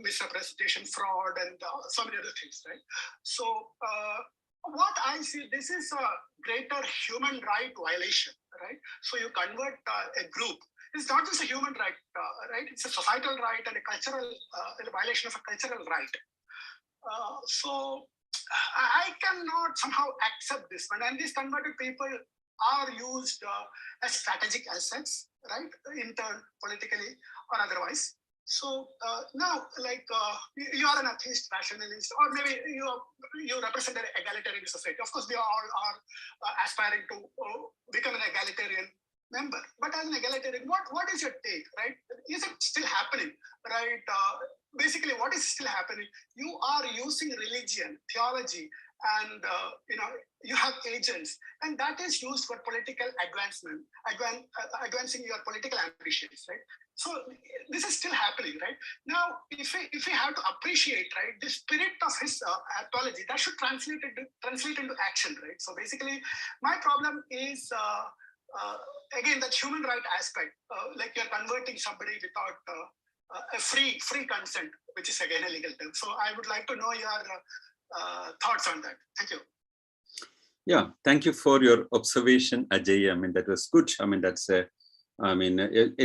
misrepresentation, fraud, and so many other things, right? So what I see, this is a greater human right violation, right? So you convert a group. It's not just a human right, right? It's a societal right and a cultural violation of a cultural right. So I cannot somehow accept this one. And these converted people are used as strategic assets, right? In turn, politically or otherwise. So now, like, you are an atheist rationalist, or maybe you represent an egalitarian society. Of course, we all are aspiring to become an egalitarian member. But as an egalitarian, what is your take, right? Is it still happening, right? basically what is still happening, you are using religion, theology, and you have agents, and that is used for political advancement, advancing your political ambitions, right? So this is still happening, right? Now, if we have to appreciate, right, the spirit of his apology, that should translate into action, right? So basically, my problem is again that human right aspect, like you're converting somebody without a free consent, which is again a legal term. So I would like to know your thoughts on that. Thank you. Yeah, thank you for your observation, Ajay. I mean, that was good. I mean, that's a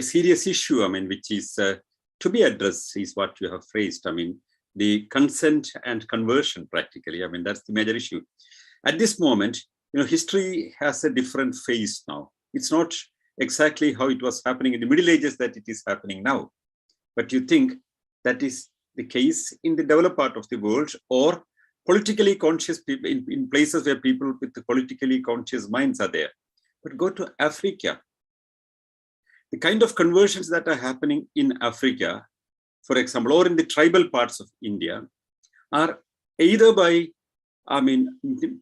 serious issue, I mean, which is to be addressed is what you have phrased. I mean, the consent and conversion practically. I mean, that's the major issue. At this moment, history has a different phase now. It's not exactly how it was happening in the Middle Ages that it is happening now. But you think that is the case in the developed part of the world, or politically conscious people in places where people with the politically conscious minds are there. But go to Africa. The kind of conversions that are happening in Africa, for example, or in the tribal parts of India, are either by,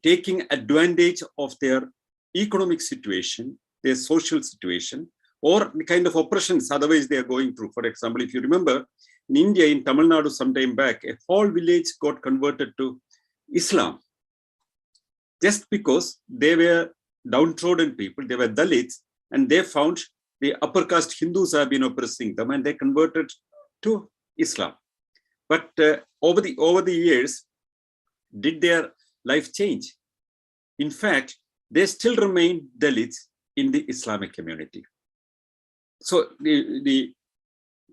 taking advantage of their economic situation, their social situation, or the kind of oppressions otherwise they are going through. For example, if you remember, in India, in Tamil Nadu some time back, a whole village got converted to Islam just because they were downtrodden people, they were Dalits, and they found the upper caste Hindus have been oppressing them, and they converted to Islam. But over the years, did their life change? In fact, they still remain Dalits in the Islamic community. So the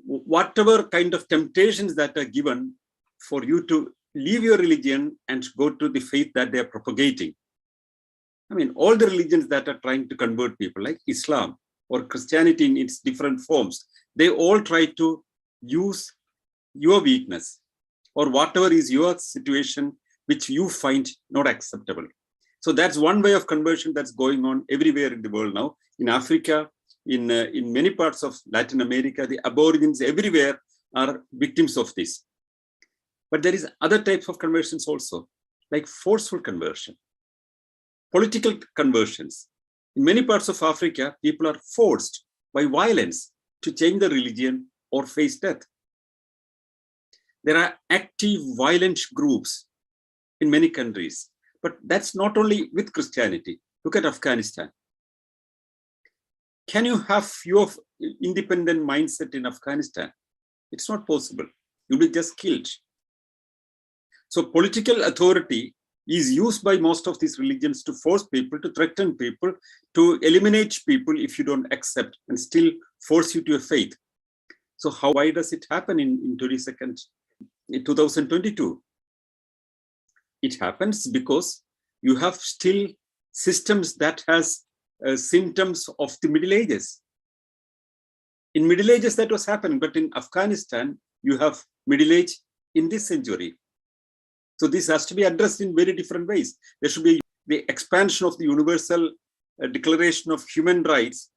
whatever kind of temptations that are given for you to leave your religion and go to the faith that they are propagating. I mean, all the religions that are trying to convert people, like Islam or Christianity in its different forms, they all try to use your weakness or whatever is your situation which you find not acceptable. So that's one way of conversion that's going on everywhere in the world now. In Africa, in many parts of Latin America, the Aborigines everywhere are victims of this. But there is other types of conversions also, like forceful conversion, political conversions. In many parts of Africa, people are forced by violence to change their religion or face death. There are active violent groups in many countries, but that's not only with Christianity. Look at Afghanistan. Can you have your independent mindset in Afghanistan? It's not possible. You'll be just killed. So political authority is used by most of these religions to force people, to threaten people, to eliminate people if you don't accept and still force you to a faith. So why does it happen in 2022? It happens because you have still systems that has symptoms of the Middle Ages. In Middle Ages that was happening, but in Afghanistan, you have Middle Age in this century. So this has to be addressed in very different ways. There should be the expansion of the Universal Declaration of Human Rights.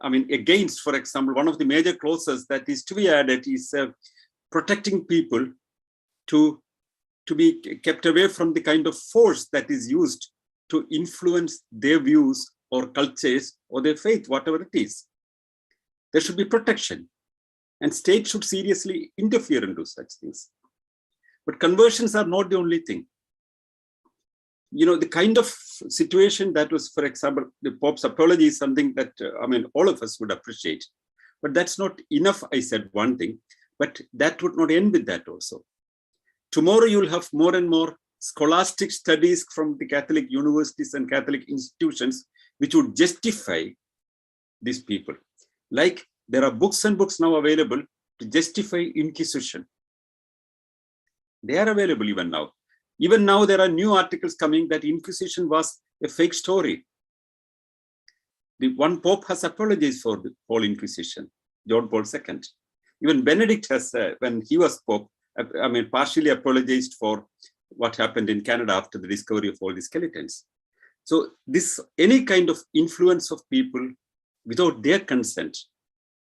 I mean, against, for example, one of the major clauses that is to be added is protecting people to be kept away from the kind of force that is used to influence their views or cultures or their faith, whatever it is. There should be protection, and state should seriously interfere into such things. But conversions are not the only thing. The kind of situation that was, for example, the Pope's apology is something that, all of us would appreciate. But that's not enough, I said one thing, but that would not end with that also. Tomorrow you'll have more and more scholastic studies from the Catholic universities and Catholic institutions which would justify these people. Like there are books and books now available to justify Inquisition. They are available even now. Even now there are new articles coming that Inquisition was a fake story. The one Pope has apologized for the whole Inquisition, John Paul II. Even Benedict has, when he was Pope, partially apologized for what happened in Canada after the discovery of all the skeletons. So any kind of influence of people without their consent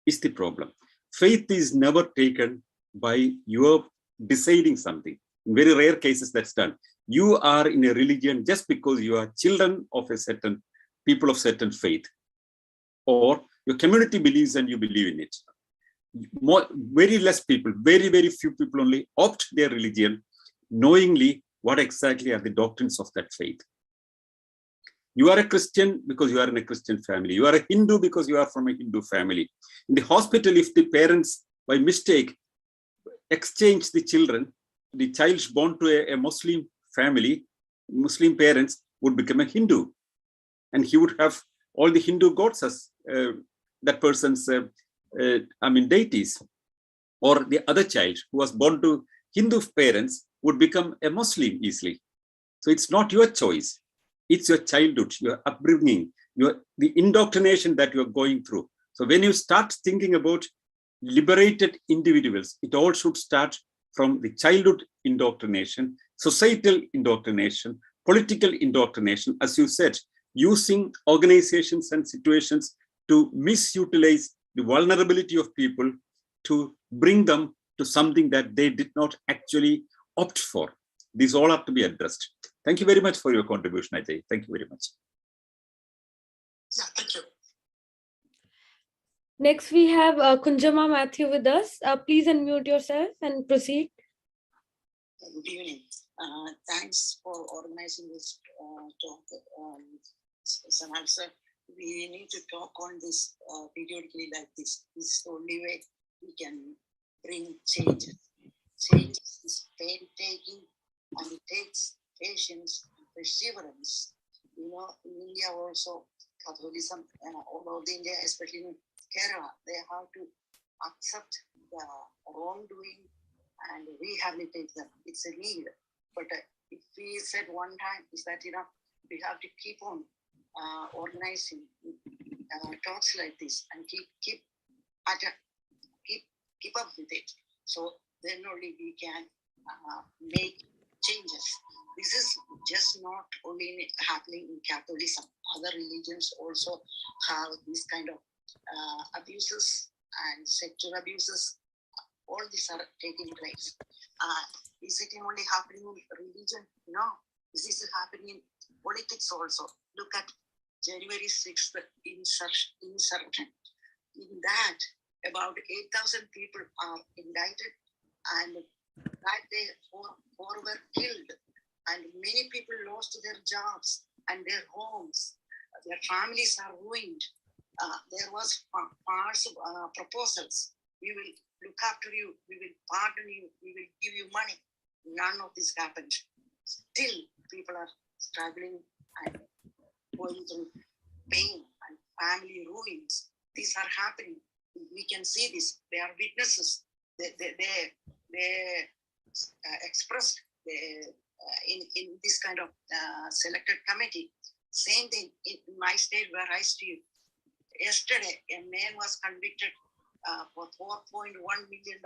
is the problem. Faith is never taken by your deciding something. In very rare cases, that's done. You are in a religion just because you are children of a certain people of certain faith, or your community believes and you believe in it. Very less people, very, very few people only opt their religion knowingly what exactly are the doctrines of that faith. You are a Christian because you are in a Christian family. You are a Hindu because you are from a Hindu family. In the hospital, if the parents by mistake exchange the children, the child born to a Muslim family, Muslim parents would become a Hindu. And he would have all the Hindu gods as that person's, deities. Or the other child who was born to Hindu parents would become a Muslim easily. So it's not your choice. It's your childhood, your upbringing, the indoctrination that you're going through. So when you start thinking about liberated individuals, it all should start from the childhood indoctrination, societal indoctrination, political indoctrination, as you said, using organizations and situations to misutilize the vulnerability of people to bring them to something that they did not actually opt for. These all have to be addressed. Thank you very much for your contribution, Ajay. Thank you very much. Yeah, thank you. Next, we have Kunjama Matthew with us. Please unmute yourself and proceed. Good evening. Thanks for organizing this talk, Sanal sir. We need to talk on this periodically like this. This is the only way we can bring change. Change is painstaking, and it takes patience and perseverance. You know, in India also, Catholicism, all over India, especially in Kerala, they have to accept the wrongdoing and rehabilitate them. It's a need. But if we said one time is that, we have to keep on organizing talks like this and keep up with it. So then only we can make changes. This is just not only happening in Catholicism. Other religions also have this kind of abuses and sexual abuses. All these are taking place. Is it only happening in religion? No. This is happening in politics also. Look at January 6th insurrection. In that, about 8,000 people are indicted, and that day, four were killed, and many people lost their jobs and their homes. Their families are ruined. There was false proposals. We will look after you. We will pardon you. We will give you money. None of this happened. Still, people are struggling and going through pain and family ruins. These are happening. We can see this. They are witnesses. They expressed in this kind of selected committee. Same thing in my state where I stay. Yesterday, a man was convicted for $4.1 million.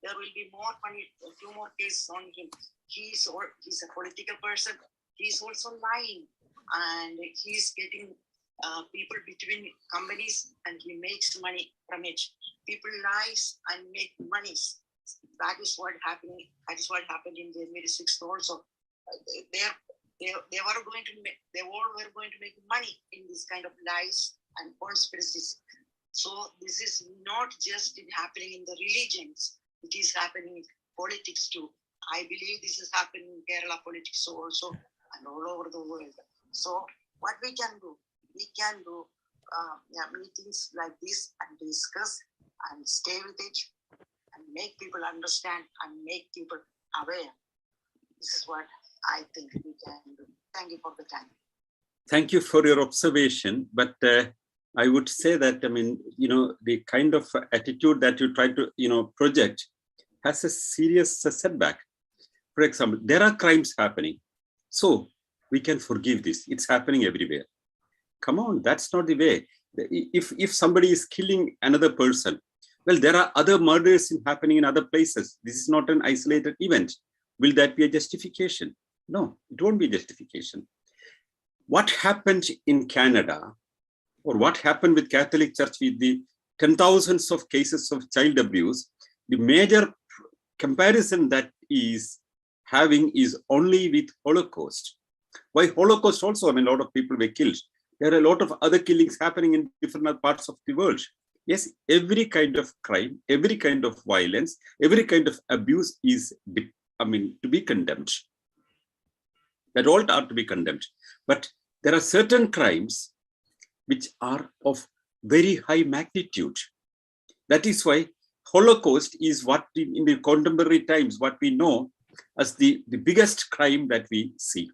There will be more money, a few more cases on him. He's a political person. He's also lying, and he's getting people between companies, and he makes money from it. People lies and make monies. That is what happened. That is what happened in January 6th also. They all were going to make money in this kind of lies and conspiracies. So this is not just happening in the religions. It is happening in politics too. I believe this is happening in Kerala politics also and all over the world. So what we can do meetings like this and discuss and stay with it and make people understand and make people aware. This is what I think we can do. Thank you for the time. Thank you for your observation. But I would say that, the kind of attitude that you try to, project has a serious setback. For example, there are crimes happening. So we can forgive this. It's happening everywhere. Come on, that's not the way. If somebody is killing another person, well, there are other murders happening in other places. This is not an isolated event. Will that be a justification? No, it won't be a justification. What happened in Canada, or what happened with Catholic Church with the 10,000s of cases of child abuse, the major comparison that is having is only with Holocaust. Why Holocaust also? I mean, a lot of people were killed. There are a lot of other killings happening in different parts of the world. Yes, every kind of crime, every kind of violence, every kind of abuse is, to be condemned. That all are to be condemned. But there are certain crimes which are of very high magnitude. That is why Holocaust is what in the contemporary times, what we know as the biggest crime that we see.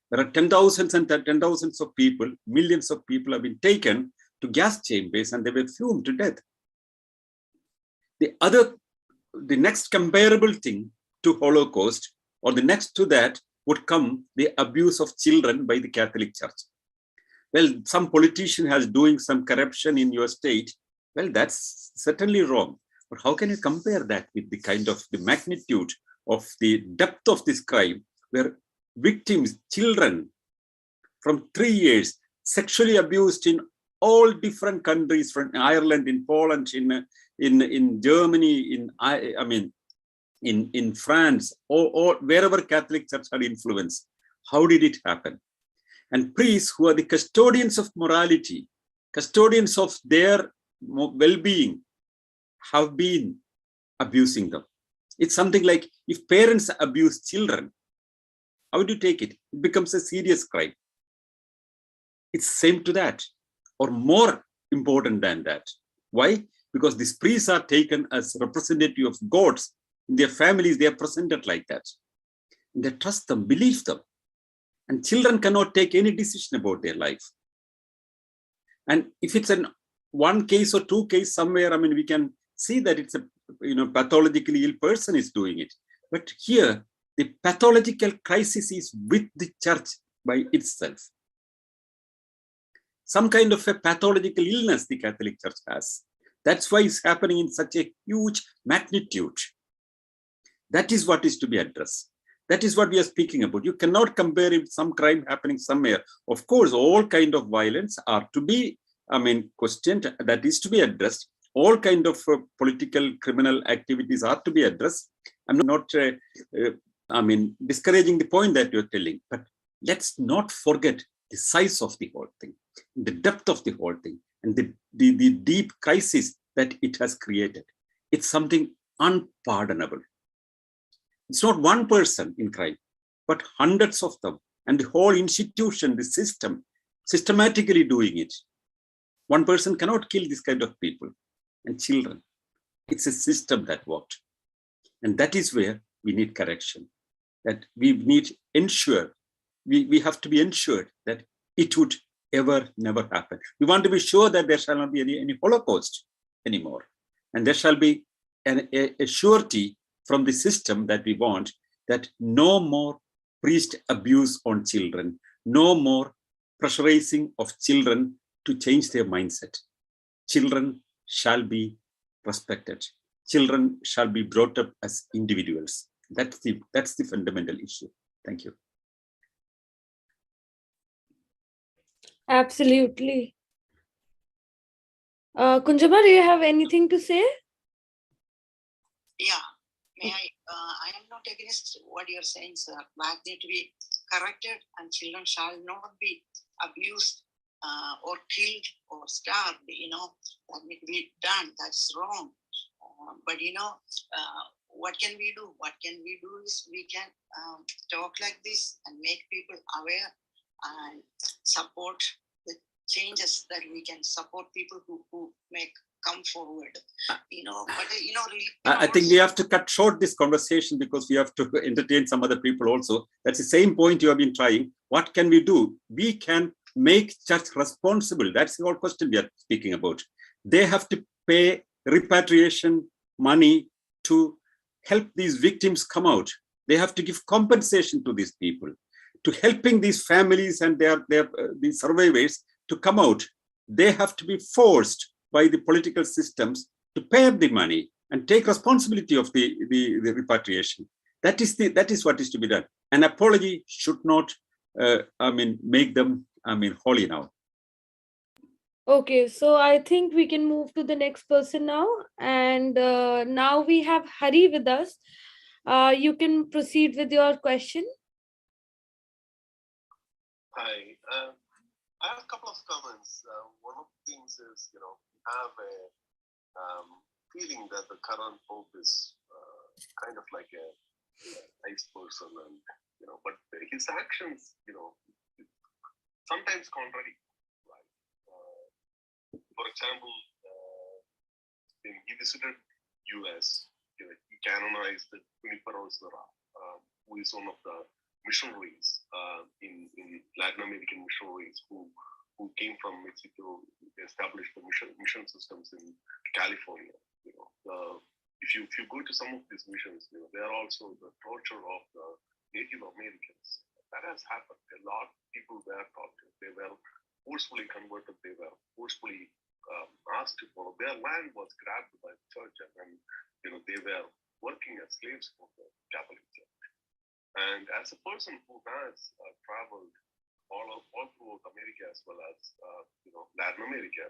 There are 10,000s and 10,000s of people, millions of people have been taken to gas chambers and they were fumed to death. The next comparable thing to Holocaust, or the next to that, would come the abuse of children by the Catholic Church. Well, some politician has doing some corruption in your state. Well, that's certainly wrong. But how can you compare that with the kind of the magnitude of the depth of this crime, where victims, children from 3 years, sexually abused in all different countries, from Ireland, in Poland, in Germany, in France, or wherever Catholic Church had influence. How did it happen? And priests, who are the custodians of morality, custodians of their well-being, have been abusing them. It's something like, if parents abuse children, how do you take it? It becomes a serious crime. It's same to that, or more important than that. Why? Because these priests are taken as representative of gods. In their families, they are presented like that. And they trust them, believe them. And children cannot take any decision about their life. And if it's an one case or two case somewhere, we can see that it's a pathologically ill person is doing it. But here, the pathological crisis is with the church by itself. Some kind of a pathological illness the Catholic Church has. That's why it's happening in such a huge magnitude. That is what is to be addressed. That is what we are speaking about. You cannot compare it with some crime happening somewhere. Of course, all kind of violence are to be, questioned. That is to be addressed. All kind of political criminal activities are to be addressed. I'm not, discouraging the point that you're telling, but let's not forget the size of the whole thing, the depth of the whole thing, and the deep crisis that it has created. It's something unpardonable. It's not one person in crime, but hundreds of them, and the whole institution, the system, systematically doing it. One person cannot kill this kind of people and children. It's a system that worked. And that is where we need correction, that we need ensure, we have to be ensured that it would ever never happen. We want to be sure that there shall not be any Holocaust anymore. And there shall be a surety from the system that we want, that no more priest abuse on children, no more pressurizing of children to change their mindset. Children shall be respected. Children shall be brought up as individuals. That's the fundamental issue. Thank you. Absolutely. Kunjama, do you have anything to say? Yeah. May I am not against what you're saying, sir. That need to be corrected, and children shall not be abused or killed or starved. That need to be done. That's wrong. But what can we do? What can we do is we can talk like this and make people aware and support the changes that we can support people who make come forward. Really. I think we have to cut short this conversation because we have to entertain some other people also. That's the same point you have been trying. What can we do? We can make church responsible. That's the whole question we are speaking about. They have to pay repatriation money to help these victims come out. They have to give compensation to these people, to helping these families and the survivors to come out. They have to be forced by the political systems to pay the money and take responsibility of the repatriation. That is what is to be done. An apology should not make them holy now. Okay, so I think we can move to the next person now. And now we have Hari with us. You can proceed with your question. Hi. I have a couple of comments. One of the things is, we have a feeling that the current Pope is kind of like a nice person, and but his actions, sometimes contrary. Right? For example, when he visited U.S., he canonized the Junipero Serra, who is one of the missionaries in Latin American missionaries who came from Mexico, established the mission systems in California. If you go to some of these missions, they are also the torture of the Native Americans. That has happened. A lot of people were tortured. They were forcefully converted. They were forcefully asked to follow. Their land was grabbed by the church, and then they were working as slaves for the Catholic Church. And as a person who has traveled all throughout America as well as Latin America,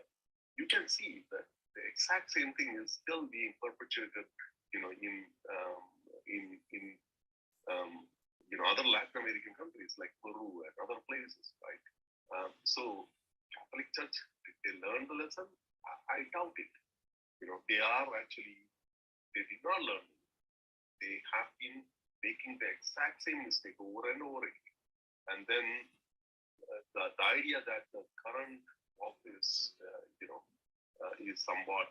you can see that the exact same thing is still being perpetuated, in other Latin American countries like Peru and other places, right? So Catholic Church, did they learn the lesson? I doubt it. They did not learn it. They have been making the exact same mistake over and over again. And then the idea that the current office, is somewhat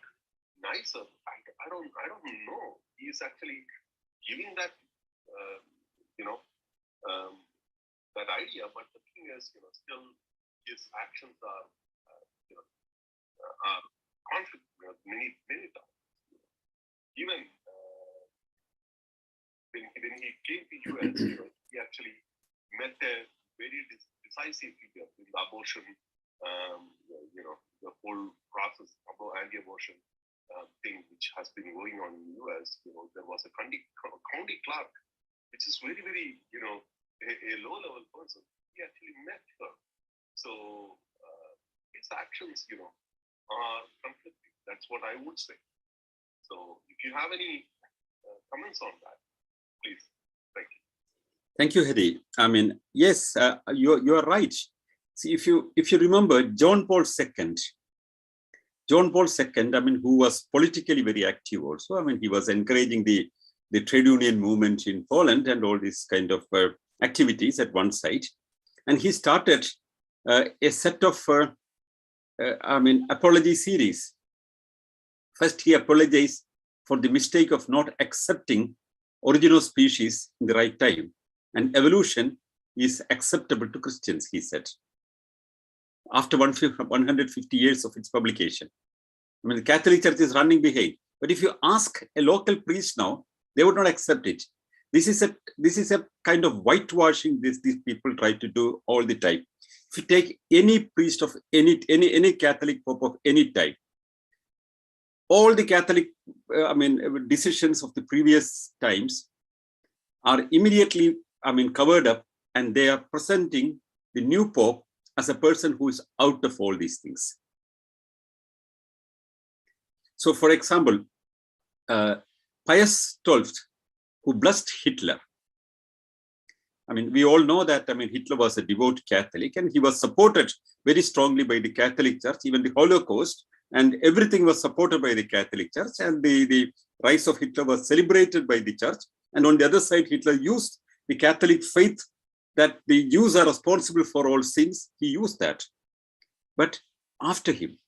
nicer, I don't know. He is actually giving that, that idea. But the thing is, still his actions are, conflict many times. Even when he came to US, he actually met a very decisive figure in the abortion, the whole process of anti-abortion thing which has been going on in the US. There was a county clerk, which is very, very, a low-level person. He actually met her. So his actions, are conflicting. That's what I would say. So if you have any comments on that, please. Thank you. Thank you, Hari. I mean, yes, you are right. See, if you remember John Paul II, I mean, who was politically very active also. I mean, he was encouraging the trade union movement in Poland and all these kind of activities at one side. And he started a set of, apology series. First, he apologized for the mistake of not accepting origin of species in the right time. And evolution is acceptable to Christians, he said, after 150 years of its publication. I mean, the Catholic Church is running behind. But if you ask a local priest now, they would not accept it. This is a kind of whitewashing these people try to do all the time. If you take any priest of any Catholic pope of any time, all the Catholic decisions of the previous times are immediately covered up, and they are presenting the new pope as a person who is out of all these things. So, for example, Pius XII, who blessed Hitler. I mean, we all know that, Hitler was a devout Catholic, and he was supported very strongly by the Catholic Church. Even the Holocaust and everything was supported by the Catholic Church, and the rise of Hitler was celebrated by the Church. And on the other side, Hitler used the Catholic faith that the Jews are responsible for all sins. He used that. But after him,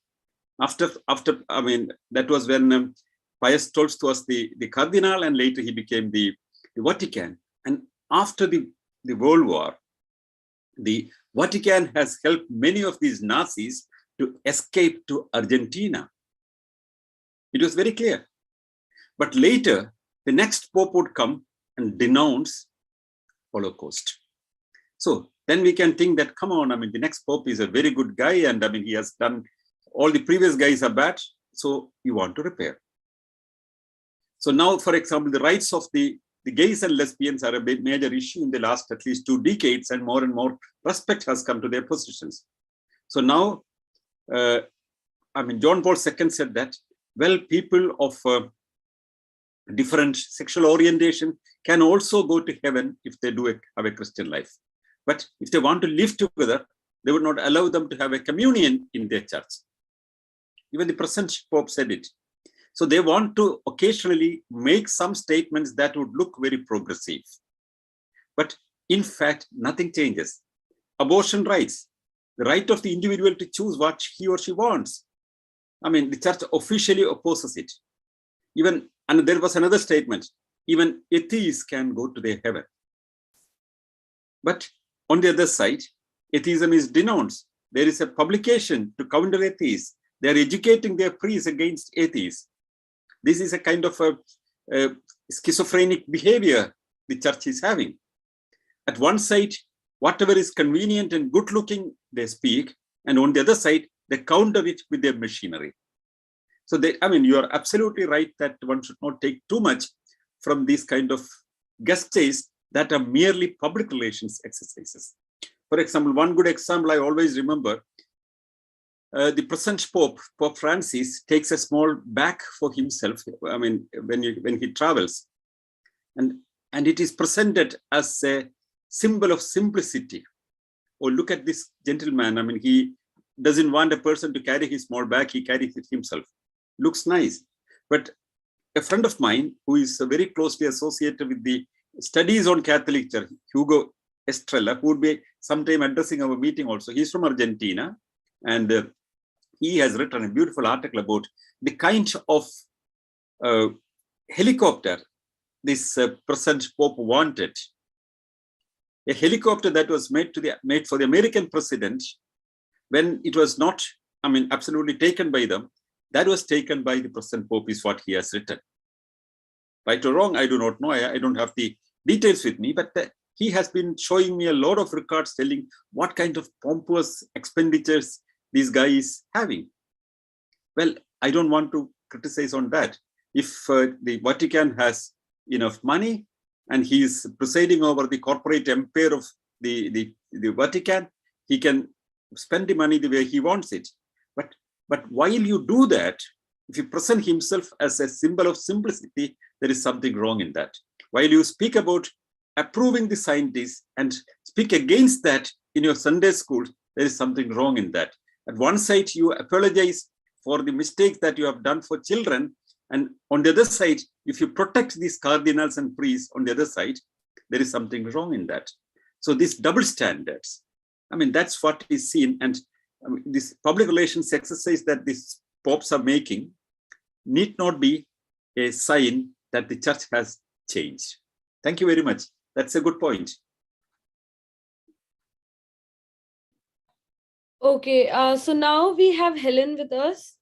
that was when Pius XII was the cardinal, and later he became the Vatican. And after the World War, the Vatican has helped many of these Nazis to escape to Argentina. It was very clear. But later, the next pope would come and denounce Holocaust. So then we can think that, come on, the next pope is a very good guy, and he has done, all the previous guys are bad, so you want to repair. So now, for example, the rights of the gays and lesbians are a major issue in the last at least 2 decades, and more respect has come to their positions. So now John Paul II said that, well, people of different sexual orientation can also go to heaven if they do have a Christian life. But if they want to live together, they would not allow them to have a communion in their church. Even the present Pope said it. So they want to occasionally make some statements that would look very progressive. But in fact, nothing changes. Abortion rights, the right of the individual to choose what he or she wants. The church officially opposes it. And there was another statement, even atheists can go to their heaven. But on the other side, atheism is denounced. There is a publication to counter atheists. They are educating their priests against atheists. This is a kind of a schizophrenic behavior the church is having. At one side, whatever is convenient and good looking, they speak. And on the other side, they counter it with their machinery. So you are absolutely right that one should not take too much from these kind of gestures that are merely public relations exercises. For example, one good example I always remember, the present Pope Francis, takes a small bag for himself, when he travels. And it is presented as a symbol of simplicity. Oh, look at this gentleman. He doesn't want a person to carry his small bag, he carries it himself. Looks nice. But a friend of mine who is very closely associated with the studies on Catholic Church, Hugo Estrella, who would be sometime addressing our meeting also. He's from Argentina, and he has written a beautiful article about the kind of helicopter this present Pope wanted. A helicopter that was made for the American president, when it was not, absolutely taken by them. That was taken by the present Pope, is what he has written. Right or wrong, I do not know. I don't have the details with me, but he has been showing me a lot of records telling what kind of pompous expenditures this guy is having. Well, I don't want to criticize on that. If the Vatican has enough money and he is presiding over the corporate empire of the Vatican, he can spend the money the way he wants it. But while you do that, if you present himself as a symbol of simplicity, there is something wrong in that. While you speak about approving the scientists and speak against that in your Sunday school, there is something wrong in that. At one side, you apologize for the mistakes that you have done for children. And on the other side, if you protect these cardinals and priests on the other side, there is something wrong in that. So these double standards, that's what is seen. And this public relations exercise that these popes are making need not be a sign that the church has changed. Thank you very much. That's a good point. Okay, so now we have Helen with us.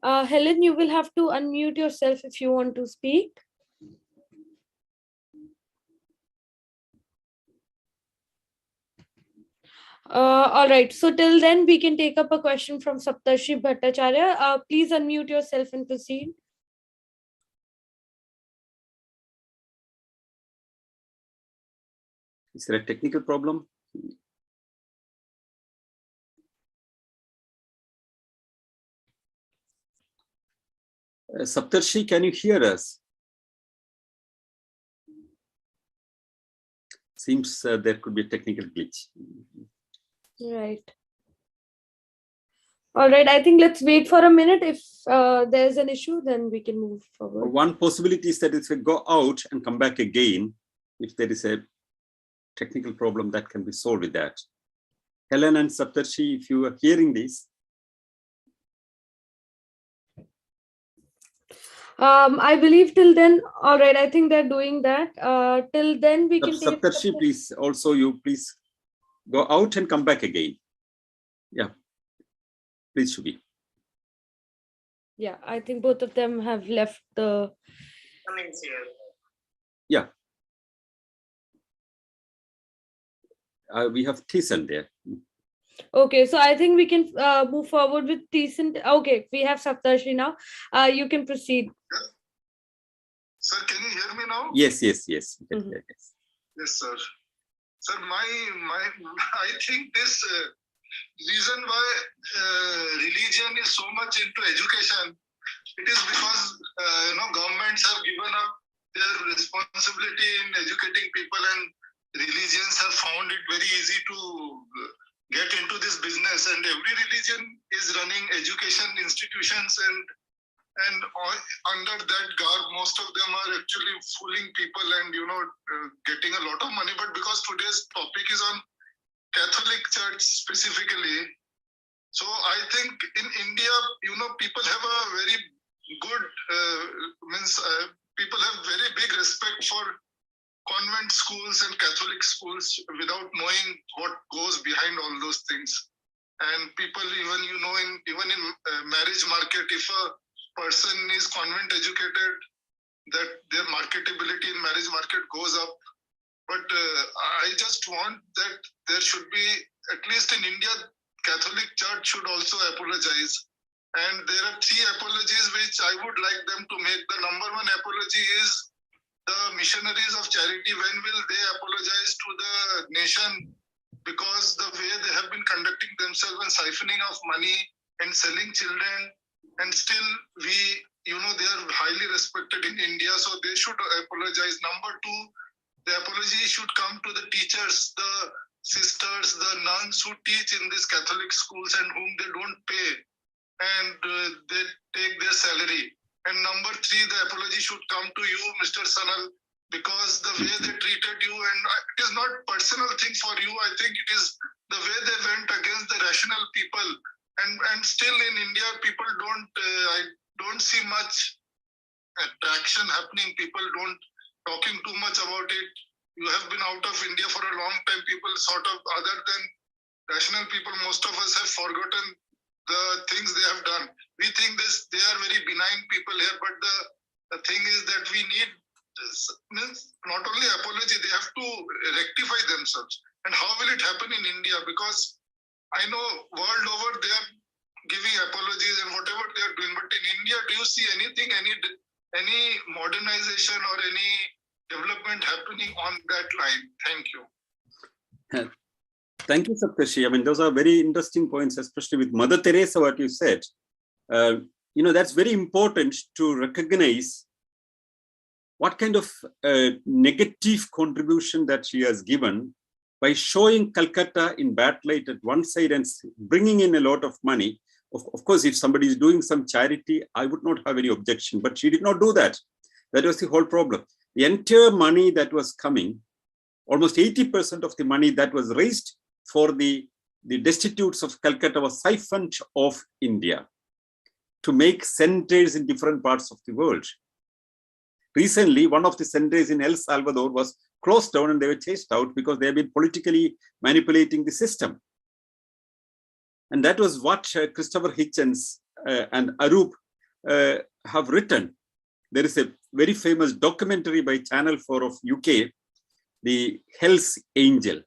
Helen, you will have to unmute yourself if you want to speak. All right, so till then we can take up a question from Saptarshi Bhattacharya. Please unmute yourself and proceed. Is there a technical problem? Saptarshi, can you hear us? Seems there could be a technical glitch. Right. All right, I think let's wait for a minute. If there's an issue, then we can move forward. One possibility is that if we go out and come back again, if there is a technical problem, that can be solved with that. Helen and Saptarshi, if you are hearing this. I believe till then, all right, I think they're doing that. Till then we can take... Saptarshi, please, also you please go out and come back again. Yeah, please, Shubi. Yeah, I think both of them have left the... Yeah. We have Thyssen there. Okay, so I think we can move forward with Thyssen. Okay, we have Saptarshi now. You can proceed. Sir, can you hear me now? Yes. Mm-hmm. Yes. Yes, sir. Sir, I think this reason why religion is so much into education, it is because governments have given up their responsibility in educating people, and religions have found it very easy to get into this business. And every religion is running education institutions, and under that garb, most of them are actually fooling people and getting a lot of money. But because today's topic is on Catholic Church specifically, so I think in India, people have a very good people have very big respect for convent schools and Catholic schools without knowing what goes behind all those things. And people even in marriage market, if a person is convent educated, that their marketability in marriage market goes up. But I just want that there should be, at least in India, Catholic Church should also apologize. And there are 3 apologies which I would like them to make. The number 1 apology is the missionaries of charity. When will they apologize to the nation? Because the way they have been conducting themselves and siphoning of money and selling children, and still they are highly respected in India, so they should apologize. Number 2, the apology should come to the teachers, the sisters, the nuns who teach in these Catholic schools and whom they don't pay, and they take their salary. And number 3, the apology should come to you, Mr. Sanal, because the way they treated you, and it is not personal thing for you, I think it is the way they went against the rational people. And still in India, people I don't see much traction happening. People don't talking too much about it. You have been out of India for a long time. People sort of, other than rational people, most of us have forgotten the things they have done. We think they are very benign people here, but the thing is that we need not only apology, they have to rectify themselves. And how will it happen in India? Because I know world over they are giving apologies and whatever they are doing, but in India, do you see anything, any modernization or any development happening on that line? Thank you. Thank you, Saptashi. I mean, those are very interesting points, especially with Mother Teresa, what you said. That's very important to recognize what kind of negative contribution that she has given by showing Calcutta in bad light at one side and bringing in a lot of money. Of course, if somebody is doing some charity, I would not have any objection, but she did not do that. That was the whole problem. The entire money that was coming, almost 80% of the money that was raised for the destitutes of Calcutta was siphoned off India to make centers in different parts of the world. Recently, one of the centers in El Salvador was closed down and they were chased out because they have been politically manipulating the system. And that was what Christopher Hitchens and Arup have written. There is a very famous documentary by Channel 4 of UK, The Hell's Angel.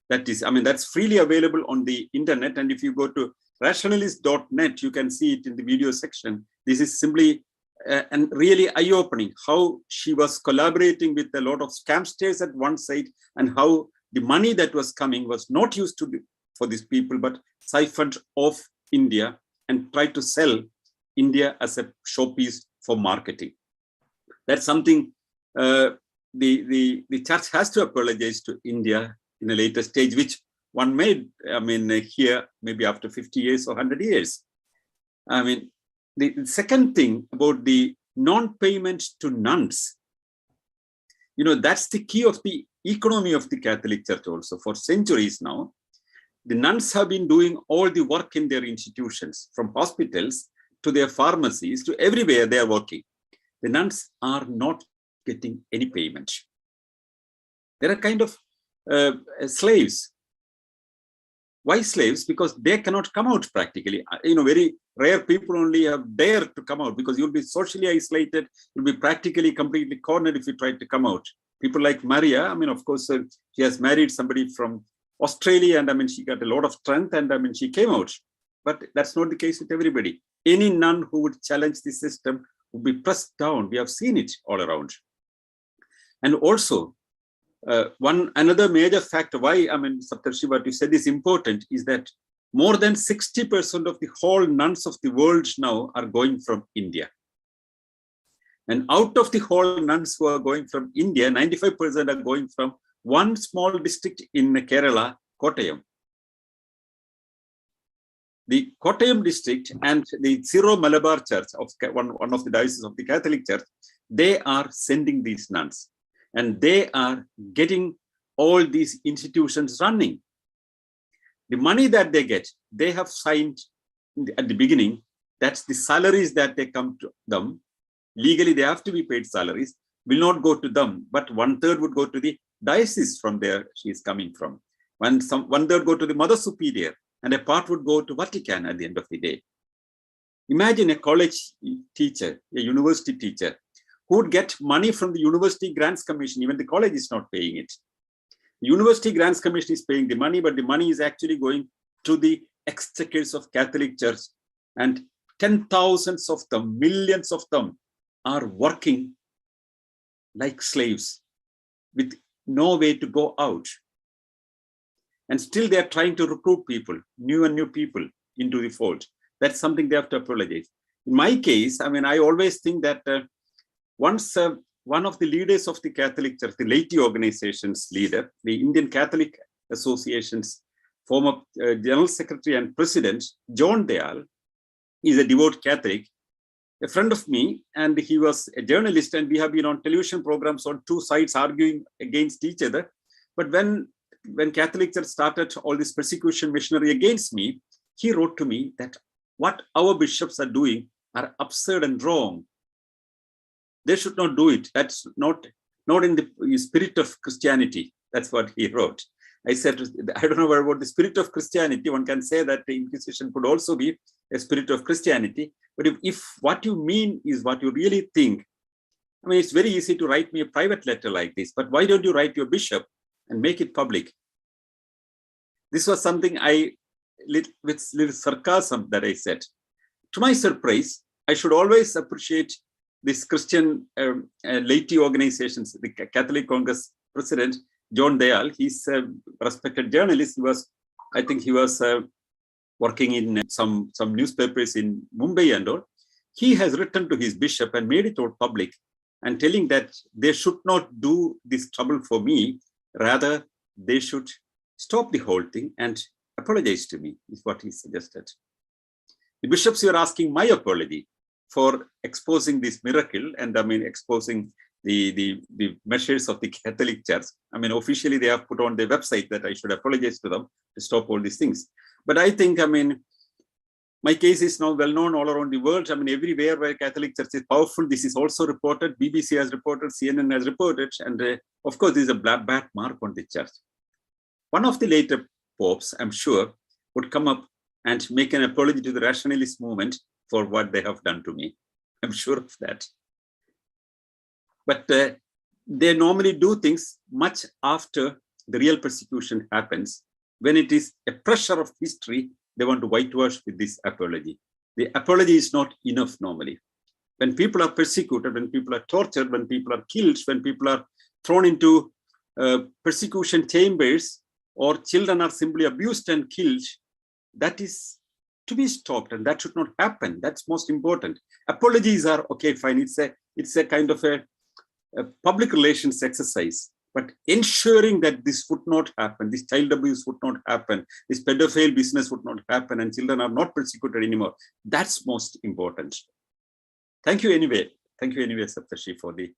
That's freely available on the internet. And if you go to rationalist.net, you can see it in the video section. This is simply and really eye-opening how she was collaborating with a lot of scamsters at one side, and how the money that was coming was not used for these people, but siphoned off India and tried to sell India as a showpiece for marketing. That's something the church has to apologize to India in a later stage, which one made, here maybe after 50 years or 100 years. The second thing about the non-payment to nuns, that's the key of the economy of the Catholic Church also. For centuries now, the nuns have been doing all the work in their institutions, from hospitals to their pharmacies to everywhere they are working. The nuns are not getting any payment. They are kind of slaves. Why slaves? Because they cannot come out practically. Very rare people only have dared to come out, because you'll be socially isolated. You'll be practically completely cornered if you try to come out. People like Maria, of course, she has married somebody from Australia, and she got a lot of strength, and she came out. But that's not the case with everybody. Any nun who would challenge the system would be pressed down. We have seen it all around. And also, another major factor why, Saptarshi, what you said is important is that more than 60% of the whole nuns of the world now are going from India. And out of the whole nuns who are going from India, 95% are going from one small district in Kerala, Kottayam. The Kottayam district and the Syro Malabar Church, of one of the dioceses of the Catholic Church, they are sending these nuns. And they are getting all these institutions running. The money that they get, they have signed at the beginning, that's the salaries that they come to them. Legally, they have to be paid salaries, will not go to them, but 1/3 would go to the diocese from where she is coming from. 1/3 go to the Mother Superior, and a part would go to Vatican at the end of the day. Imagine a college teacher, a university teacher, who would get money from the University Grants Commission. Even the college is not paying it. The University Grants Commission is paying the money, but the money is actually going to the exchequers of Catholic Church. And 10,000s of them, millions of them are working like slaves with no way to go out. And still they are trying to recruit people, new people into the fold. That's something they have to apologize. In my case, I always think that once one of the leaders of the Catholic Church, the laity organization's leader, the Indian Catholic Association's former General Secretary and President, John Dayal, is a devout Catholic, a friend of me, and he was a journalist, and we have been on television programs on two sides arguing against each other. But when Catholic Church started all this persecution machinery against me, he wrote to me that what our bishops are doing are absurd and wrong. They should not do it. That's not in the spirit of Christianity. That's what he wrote. I said, I don't know about the spirit of Christianity. One can say that the Inquisition could also be a spirit of Christianity. But if what you mean is what you really think, it's very easy to write me a private letter like this, but why don't you write your bishop and make it public? This was something with little sarcasm that I said. To my surprise, I should always appreciate this Christian laity organizations, the Catholic Congress President, John Dayal. He's a respected journalist. I think he was working in some newspapers in Mumbai and all. He has written to his bishop and made it all public and telling that they should not do this trouble for me. Rather, they should stop the whole thing and apologize to me, is what he suggested. The bishops were asking my apology for exposing this miracle and exposing the measures of the Catholic Church. Officially they have put on their website that I should apologize to them to stop all these things. But I think, my case is now well known all around the world. Everywhere where Catholic Church is powerful, this is also reported. BBC has reported, CNN has reported, and of course, this is a bad mark on the church. One of the later popes, I'm sure, would come up and make an apology to the Rationalist movement for what they have done to me. I'm sure of that. But they normally do things much after the real persecution happens. When it is a pressure of history, they want to whitewash with this apology. The apology is not enough normally. When people are persecuted, when people are tortured, when people are killed, when people are thrown into persecution chambers, or children are simply abused and killed, that is to be stopped, and that should not happen. That's most important. Apologies are okay, fine. It's a kind of a public relations exercise, but ensuring that this would not happen, this child abuse would not happen, this pedophile business would not happen, and children are not persecuted anymore. That's most important. Thank you anyway. Thank you anyway, Saptarshi, for the.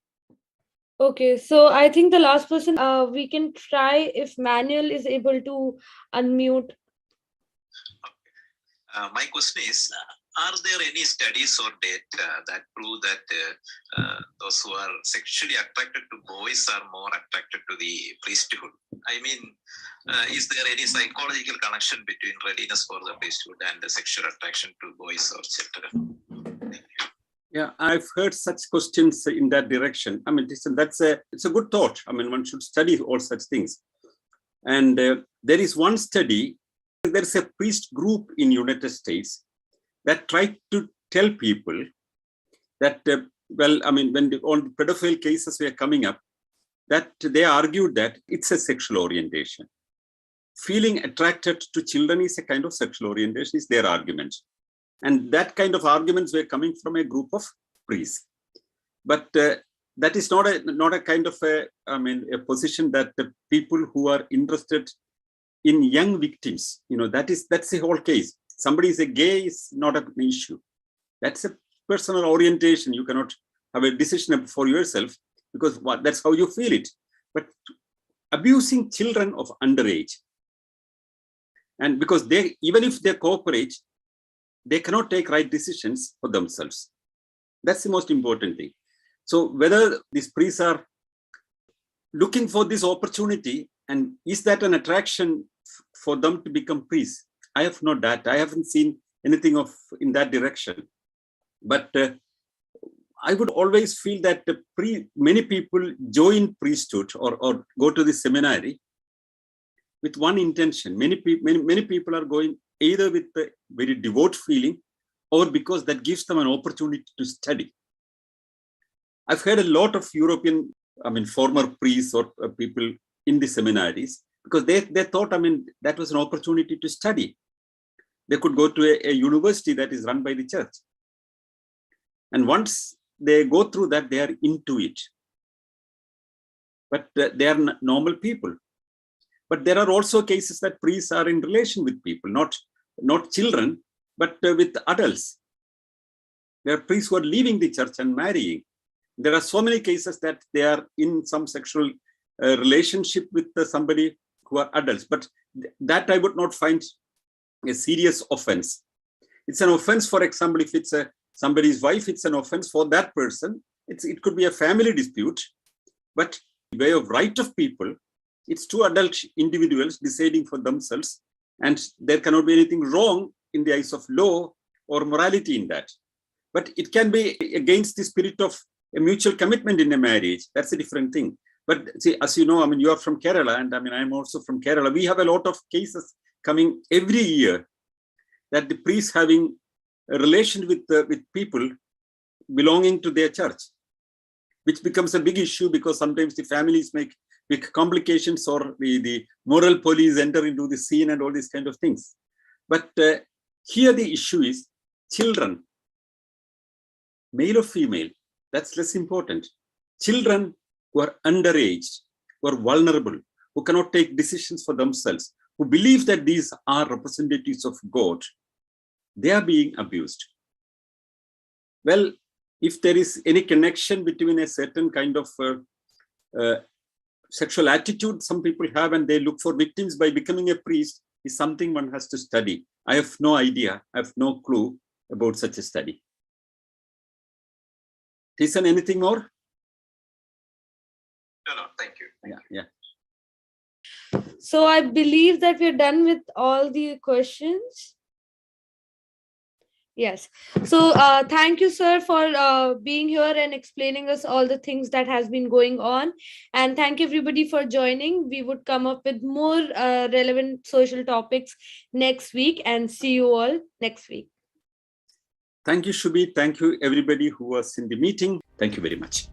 Okay, so I think the last person, we can try if Manuel is able to unmute. My question is, are there any studies or data that prove that those who are sexually attracted to boys are more attracted to the priesthood? Is there any psychological connection between readiness for the priesthood and the sexual attraction to boys or children? Thank you. Yeah, I've heard such questions in that direction. It's a good thought. One should study all such things. And there is one study. There's a priest group in United States that tried to tell people that, when all the pedophile cases were coming up, that they argued that it's a sexual orientation. Feeling attracted to children is a kind of sexual orientation, is their argument. And that kind of arguments were coming from a group of priests. But that is not a kind of a position that the people who are interested in young victims, that's the whole case. Somebody is a gay is not an issue. That's a personal orientation. You cannot have a decision for yourself because that's how you feel it. But abusing children of underage, and because they, even if they cooperate, they cannot take right decisions for themselves. That's the most important thing. So whether these priests are looking for this opportunity, and is that an attraction for them to become priests? I have no data. I haven't seen anything in that direction. But I would always feel that many people join priesthood or go to the seminary with one intention. Many people are going either with a very devout feeling or because that gives them an opportunity to study. I've heard a lot of European, former priests or people in the seminaries, because they thought, that was an opportunity to study. They could go to a university that is run by the church. And once they go through that, they are into it. But they are normal people. But there are also cases that priests are in relation with people, not children, but with adults. There are priests who are leaving the church and marrying. There are so many cases that they are in some sexual relationship with somebody who are adults. But that I would not find a serious offense. It's an offense, for example, if it's somebody's wife, it's an offense for that person. It could be a family dispute, but the way of right of people, it's two adult individuals deciding for themselves, and there cannot be anything wrong in the eyes of law or morality in that. But it can be against the spirit of a mutual commitment in a marriage. That's a different thing. But see, as you know, you are from Kerala, and I'm also from Kerala. We have a lot of cases coming every year that the priests having a relation with people belonging to their church, which becomes a big issue because sometimes the families make big complications, or the moral police enter into the scene and all these kind of things. But here the issue is children, male or female, that's less important. Children who are underage, who are vulnerable, who cannot take decisions for themselves, who believe that these are representatives of God, they are being abused. Well, if there is any connection between a certain kind of sexual attitude some people have and they look for victims by becoming a priest, is something one has to study. I have no idea, I have no clue about such a study. Jason, anything more? No, thank you. Yeah. So I believe that we're done with all the questions. Yes. So thank you, sir, for being here and explaining us all the things that has been going on. And thank you, everybody, for joining. We would come up with more relevant social topics next week, and see you all next week. Thank you, Shubhi. Thank you, everybody who was in the meeting. Thank you very much.